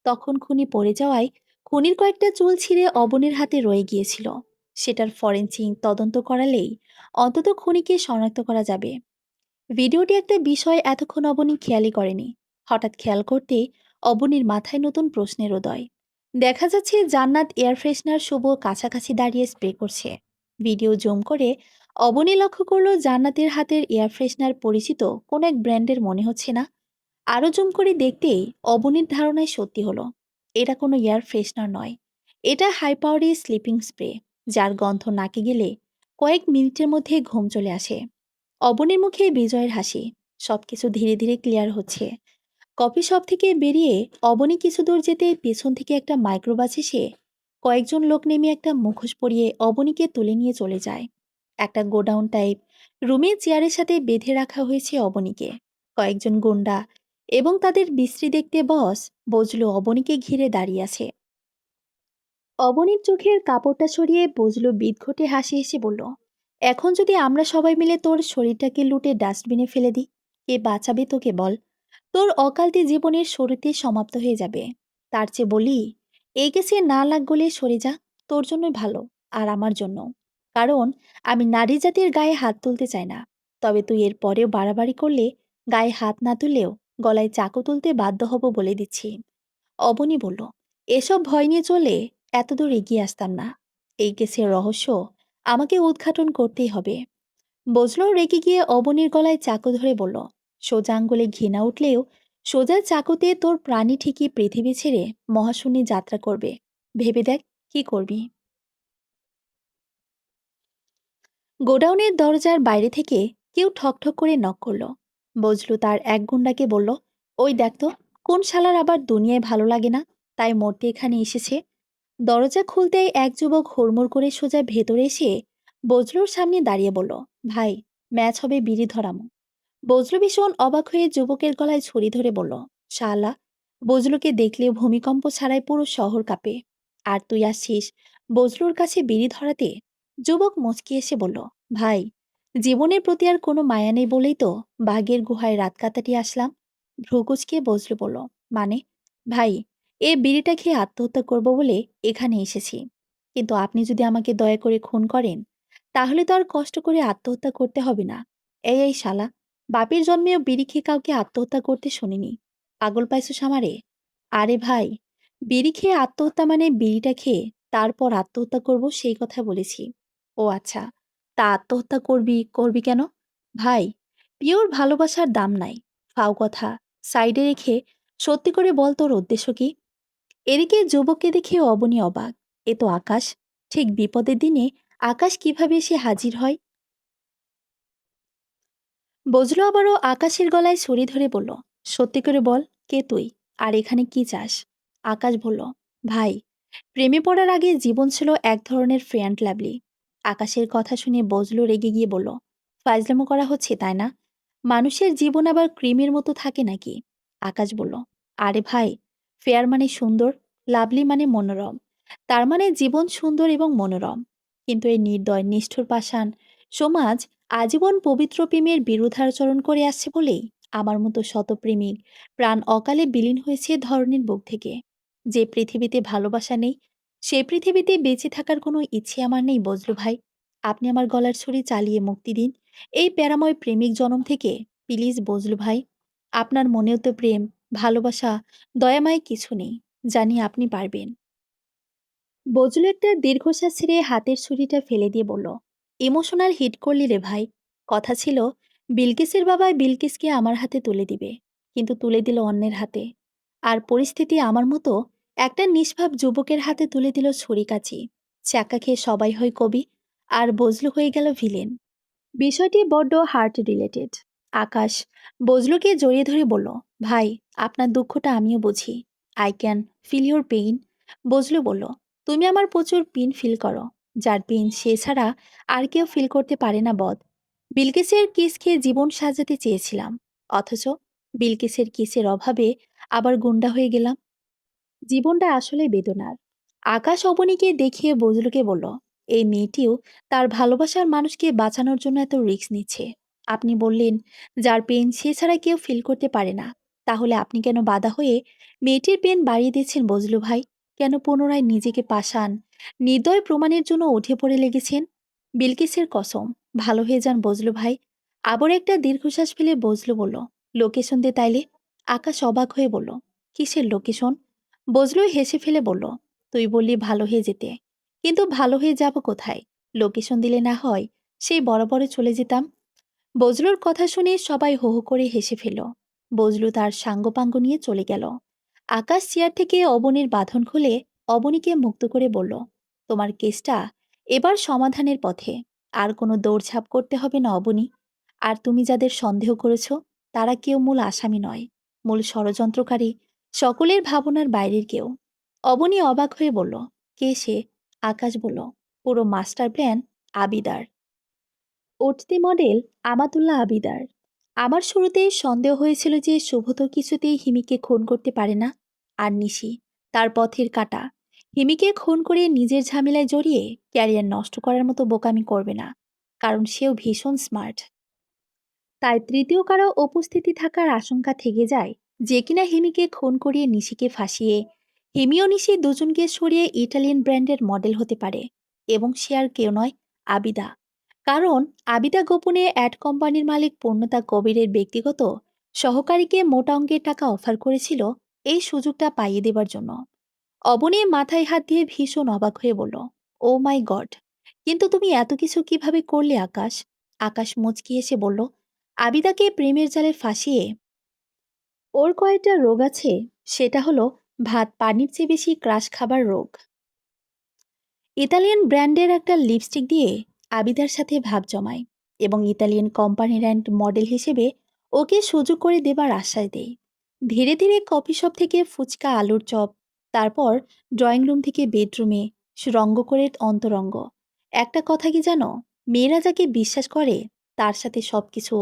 তখন খুনি পড়ে যাওয়ায় খুনির কয়েকটা চুল ছিঁড়ে অবনীর হাতে রয়ে গিয়েছিল। সেটার ফরেনসিক তদন্ত করালেই অন্তত খুনিকে শনাক্ত করা যাবে। ভিডিওটি একটা বিষয় এতক্ষণ অবনী খেয়ালই করেনি। হঠাৎ খেয়াল করতেই অবনীর মাথায় নতুন প্রশ্নের উদয়। দেখা যাচ্ছে জান্নাত এয়ার ফ্রেশনার শুভ কাছাকাছি দাঁড়িয়ে স্প্রে করছে। ভিডিও জুম করে অবনী লক্ষ্য করলো জান্নাতের হাতের এয়ার ফ্রেশনার পরিচিত কোন এক ব্র্যান্ডের মনে হচ্ছে না। আরও জুম করে দেখতেই অবনীর ধারণায় সত্যি হলো। এটা কোনো এয়ার ফ্রেশনার নয়, এটা হাই পাওয়ারি স্লিপিং স্প্রে, যার গন্ধ নাকে গেলে কয়েক মিনিটের মধ্যে ঘুম চলে আসে। অবনীর মুখে বিজয়ের হাসি। সবকিছু ধীরে ধীরে ক্লিয়ার হচ্ছে। কফি শপ থেকে বেরিয়ে অবনী কিছু দূর যেতে পেছন থেকে একটা মাইক্রোবাস এসে কয়েকজন লোক নেমে একটা মুখোশ পরিয়ে অবনীকে তুলে নিয়ে চলে যায়। একটা গোডাউন টাইপ রুমে চেয়ারের সাথে বেঁধে রাখা হয়েছে অবনীকে। কয়েকজন গুন্ডা এবং তাদের বিশ্রী দেখতে বস বজলু অবনীকে ঘিরে দাঁড়িয়ে আছে। অবনীর চোখের কাপড়টা সরিয়ে বজলু বিদঘটে হাসি হেসে বলল, এখন যদি আমরা সবাই মিলে তোর শরীরটাকে লুটে ডাস্টবিনে ফেলে দিই, কে বাঁচাবে তোকে বল? তোর অকালতি জীবনের শুরুতে সমাপ্ত হয়ে যাবে। তার চেয়ে বলি, এই কেসে না লাগ গলে সরে যা। তোর জন্যই ভালো, আর আমার জন্য। কারণ আমি নারী জাতির গায়ে হাত তুলতে চাই না। তবে তুই এর পরেও বাড়াবাড়ি করলে গায়ে হাত না তুললেও গলায় চাকু তুলতে বাধ্য হব বলে দিচ্ছি। অবনী বলল, এসব ভয় নিয়ে চলে এতদূর এগিয়ে আসতাম না। এই কেসের রহস্য আমাকে উদ্ঘাটন করতেই হবে। বজলু রেগে গিয়ে অবনীর গলায় চাকু ধরে বলল, সোজা আঙ্গুলে ঘৃণা উঠলেও সোজা চাকুতে তোর প্রাণী ঠিকই পৃথিবী ছেড়ে মহাশূন্যে যাত্রা করবে। ভেবে দেখ কি করবি। গোডাউনের দরজার বাইরে থেকে কেউ ঠকঠক করে নক করলো। বজলু তার এক গুন্ডাকে বলল, ওই দেখ তো, কোন শালার আবার দুনিয়ায় ভালো লাগে না, তাই মরতে এখানে এসেছে। দরজা খুলতেই এক যুবক হুড়মুড় করে সোজা ভেতরে এসে বজলুর সামনে দাঁড়িয়ে বলল, ভাই, ম্যাচ হবে বিড়ি ধরামো। বজলু ভীষণ অবাক হয়ে যুবকের গলায় ছড়ি ধরে বলল, শালা, বজলুকে দেখলে ভূমিকম্প ছাড়াই পুরো শহর কাঁপে। আর তুই আসছিস বজলুর কাছে বিড়ি ধরাতে? যুবক মুচকি এসে বলল, ভাই, জীবনের প্রতি আর কোনো মায়া নেই বলেই তো বাঘের গুহায় রাত কাটাতে আসলাম। ভ্রুকুচকে বজলু বলল, মানে? ভাই, এ বিড়িটা খেয়ে আত্মহত্যা করব বলে এখানে এসেছি। কিন্তু আপনি যদি আমাকে দয়া করে খুন করেন, তাহলে তো আর কষ্ট করে আত্মহত্যা করতে হবে না। এই শালা, বাপের জন্মেও বিড়ি খেয়ে কাউকে আত্মহত্যা করতে শুনিনি। পাগল পাইছো আমারে? আরে ভাই, বিড়ি খেয়ে আত্মহত্যা মানে বিড়িটা খেয়ে তারপর আত্মহত্যা করব সেই কথা বলেছি। ও আচ্ছা, তা আত্মহত্যা করবি করবি কেন? ভাই, পিওর ভালোবাসার দাম নাই। ফাও কথা সাইডে রেখে সত্যি করে বল তোর উদ্দেশ্য কি? এদিকে যুবককে দেখে অবনী অবাক। এ তো আকাশ। ঠিক বিপদের দিনে আকাশ কিভাবে এসে হাজির হয়? বজলু আবারও আকাশের গলায় ছড়ি ধরে বলল, সত্যি করে বল, কে তুই? আর এখানে কি চাস? আকাশ বলল, ভাই, প্রেমে পড়ার আগে জীবন ছিল এক ধরনের ফ্রেন্ড লাভলি। আকাশের কথা শুনে বজলু রেগে গিয়ে বলল, ফাজলামো করা হচ্ছে তাই না? মানুষের জীবন আবার ক্রিমের মতো থাকে নাকি? আকাশ বলল, আরে ভাই, ফেয়ার মানে সুন্দর, লাভলি মানে মনোরম। তার মানে জীবন সুন্দর এবং মনোরম। কিন্তু এই নির্দয় নিষ্ঠুর পাষাণ সমাজ আজীবন পবিত্র প্রেমের বিরুদ্ধাচরণ করে আসছে বলেই আমার মতো শতপ্রেমিক প্রাণ অকালে বিলীন হয়েছে ধরনীর বুক থেকে। যে পৃথিবীতে ভালোবাসা নেই, সে পৃথিবীতে বেঁচে থাকার কোনো ইচ্ছে আমার নেই বজলু ভাই। আপনি আমার গলার ছুরি চালিয়ে মুক্তি দিন এই প্যারাময় প্রেমিক জনম থেকে। প্লিজ বজলু ভাই, আপনার মনেও তো প্রেম, ভালোবাসা, দয়ামায় কিছু নেই। জানি আপনি পারবেন। বজলু একটা দীর্ঘশ্বাস ছেড়ে হাতের ছুরিটা ফেলে দিয়ে বলল, ইমোশনাল হিট করলি রে ভাই। কথা ছিল বিলকিসের বাবা বিলকিসকে আমার হাতে তুলে দিবে, কিন্তু তুলে দিল অন্যের হাতে। আর পরিস্থিতি আমার মতো একটা নিষ্পাপ যুবকের হাতে তুলে দিল ছুরিকাচি। চাকা খেয়ে সবাই হয় কবি, আর বজলু হয়ে গেল ভিলেন। বিষয়টি বড্ড হার্ট রিলেটেড। আকাশ বজলুকে জড়িয়ে ধরে বলল, ভাই, আপনার দুঃখটা আমিও বুঝি। I can feel your pain. Bazlu বলল, তুমি আমার প্রচুর পিন ফিল করো। যার পিন সে ছাড়া আর কেউ ফিল করতে পারে না বদ। বিলকিসের কিস খেয়ে জীবন সাজাতে চেয়েছিলাম, অথচ বিলকিসের কিসের অভাবে আবার গুন্ডা হয়ে গেলাম। জীবনটা আসলে বেদনার। আকাশ অবনীকে দেখিয়ে বজলুকে বলল, এই মেয়েটিও তার ভালোবাসার মানুষকে বাঁচানোর জন্য এত রিস্ক নিচ্ছে। আপনি বললেন যার পেন সে ছাড়া কেউ ফিল করতে পারে না। তাহলে আপনি কেন বাধা হয়ে মেয়েটির পেন বাড়িয়ে দিচ্ছেন বজলু ভাই? কেন পুনরায় নিজেকে পাষাণ নির্দয় প্রমাণের জন্য উঠে পড়ে লেগেছেন? বিলকিসের কসম, ভালো হয়ে যান বজলু ভাই। আবার একটা দীর্ঘশ্বাস ফেলে বজলু বলল, লোকেশন দে তাইলে। আকাশ অবাক হয়ে বলল, কিসের লোকেশন? বজলু হেসে ফেলে বলল, তুই বললি ভালো হয়ে যেতে, কিন্তু ভালো হয়ে যাব কোথায়? লোকেশন দিলে না হয় সেই বরাবরে চলে যেতাম। বজলুর কথা শুনে সবাই হো হো করে হেসে ফেল। বজলু তার সাঙ্গপাঙ্গ নিয়ে চলে গেল। আকাশ চেয়ার থেকে অবনীর বাঁধন খুলে অবনীকে মুক্ত করে বলল, তোমার কেসটা এবার সমাধানের পথে। আর কোনো দৌড়ঝাঁপ করতে হবে না অবনী। আর তুমি যাদের সন্দেহ করেছ, তারা কেউ মূল আসামি নয়, মূল ষড়যন্ত্রকারী সকলের ভাবনার বাইরের কেউ। অবনী অবাক হয়ে বলল, কে সে? আকাশ বলল, পুরো মাস্টার প্ল্যান আবিদার। উঠতি মডেল আমাতুল্লাহ আবিদার। আমার শুরুতেই সন্দেহ হয়েছিল যে শুভ তো কিছুতেই হিমিকে খুন করতে পারে না। আর নিশি, তার পথের কাঁটা, হিমিকে খুন করে নিজের ঝামেলায় জড়িয়ে ক্যারিয়ার নষ্ট করার মতো বোকামি করবে না, কারণ সেও ভীষণ স্মার্ট। তাই তৃতীয় কারো উপস্থিতি থাকার আশঙ্কা থেকে যায়, যে কিনা হিমিকে খুন করিয়ে নিশিকে ফাঁসিয়ে হিমি ও নিশি দুজনকে সরিয়ে ইটালিয়ান ব্র্যান্ডের মডেল হতে পারে। এবং সে আর কেউ নয়, আবিদা। কারণ আবিদা গোপনে অ্যাড কোম্পানির মালিক পূর্ণতা কবিরের ব্যক্তিগত সহকারীকে মোটা অঙ্কের টাকা অফার করেছিল এই সুযোগটা পাইয়ে দেবার জন্য। অবনী মাথায় হাত দিয়ে ভীষণ অবাক হয়ে বলল, ও মাই গড! কিন্তু তুমি এত কিছু কিভাবে করলে আকাশ? আকাশ মুচকি এসে বলল, আবিদাকে প্রেমের জালে ফাঁসিয়ে ওর কয়েকটা রোগ আছে। সেটা হলো ভাত পানির চেয়ে বেশি ক্রাশ খাবার রোগ। ইতালিয়ান ব্র্যান্ডের একটা লিপস্টিক দিয়ে আবিদার সাথে ভাব জমায় এবং ইতালিয়ান কোম্পানির অ্যান্ড মডেল হিসেবে ওকে সুযোগ করে দেবার আশ্বাস দেয়। ধীরে ধীরে কফি শপ থেকে ফুচকা আলুর চপ, তারপর ড্রয়িং রুম থেকে বেডরুমে রঙ্গ করে অন্তরঙ্গ। একটা কথা কি জানো, মেয়েরা যাকে বিশ্বাস করে তার সাথে সবকিছু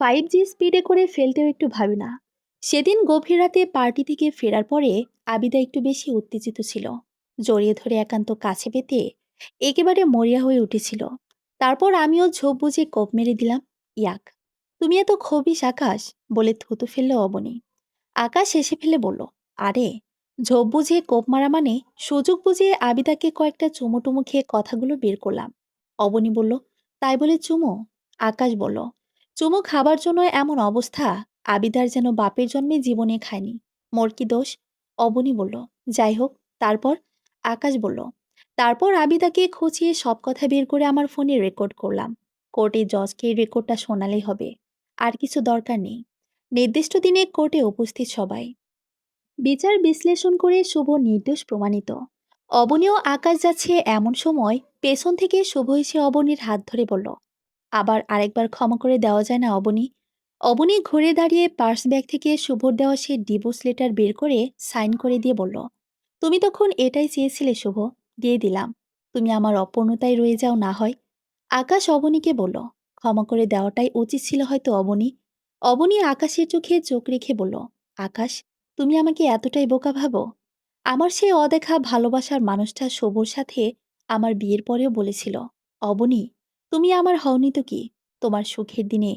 5G স্পিডে করে ফেলতেও একটু ভাবি না। সেদিন গভীর রাতে পার্টি থেকে ফেরার পরে আবিদা একটু বেশি উত্তেজিত ছিল। জড়িয়ে ধরে একান্ত কাছে পেতে একেবারে মরিয়া হয়ে উঠেছিল। তারপর আমিও ঝোপ বুঝে কোপ মেরে দিলাম। ইয়াক, তুমি এত খবিস আকাশ, বলে থুতু ফেলল অবনী। আকাশ হেসে ফেলে বলল, আরে, ঝোপ বুঝে কোপ মারা মানে সুযোগ বুঝে আবিদাকে কয়েকটা চুমু টুমু খেয়ে কথাগুলো বের করলাম। অবনী বলল, তাই বলে চুমু? আকাশ বলল, চুমু খাবার জন্য এমন অবস্থা, আবিদার যেন বাপের জন্মে জীবনে খায়নি। মোর কি দোষ? অবনী বলল, যাই হোক, তারপর? আকাশ বলল, তারপর আবিদাকে খুঁচিয়ে সব কথা বের করে আমার ফোনে রেকর্ড করলাম। কোর্টে জজকে এই রেকর্ডটা শোনালেই হবে, আর কিছু দরকার নেই। নির্দিষ্ট দিনে কোর্টে উপস্থিত সবাই। বিচার বিশ্লেষণ করে শুভ নির্দোষ প্রমাণিত। অবনীও আকাশ যাচ্ছে এমন সময় পেছন থেকে শুভ এসে অবনীর হাত ধরে বলল, আবার আরেকবার ক্ষমা করে দেওয়া যায় না অবনী? অবনী ঘুরে দাঁড়িয়ে পার্স ব্যাগ থেকে শুভর দেওয়া সে ডিভোর্স লেটার বের করে সাইন করে দিয়ে বলল, তুমি তখন এটাই চেয়েছিলে শুভ, দিয়ে দিলাম। তুমি আমার অপূর্ণতায় রয়ে যাও না হয়। আকাশ অবনীকে বলল, ক্ষমা করে দেওয়াটাই উচিত ছিল হয়তো অবনী। অবনী আকাশের চোখে চোখ রেখে বলল, আকাশ, তুমি আমাকে এতটাই বোকা ভাবো? আমার সেই অদেখা ভালোবাসার মানুষটা শুভর সাথে আমার বিয়ের পরেও বলেছিল, অবনী, তুমি আমার হওনি তো কি, তোমার সুখের দিনে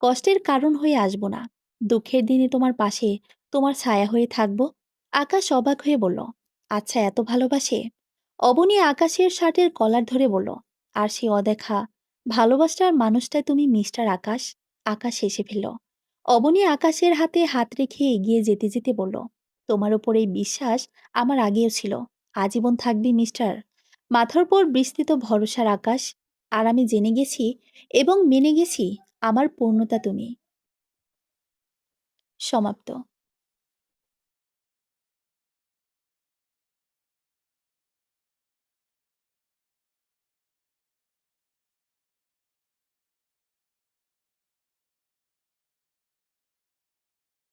কষ্টের কারণ হয়ে আসবো না, দুঃখের দিনে তোমার পাশে তোমার ছায়া হয়ে থাকবো। আকাশ অবাক হয়ে বলল, আচ্ছা এত ভালোবাসে? অবনী আকাশের শার্টের কলার ধরে বলল, আর সে অদেখা ভালোবাসার মানুষটা তুমি মিস্টার আকাশ। আকাশ হেসে ফেলল। অবনী আকাশের হাতে হাত রেখে এগিয়ে যেতে যেতে বলল, তোমার উপর এই বিশ্বাস আমার আগেও ছিল, আজীবন থাকবি মিস্টার। মাথার উপর বিস্তৃত ভরসার আকাশ। আর আমি জেনে গেছি এবং মেনে গেছি, আমার পূর্ণতা তুমি। সমাপ্ত।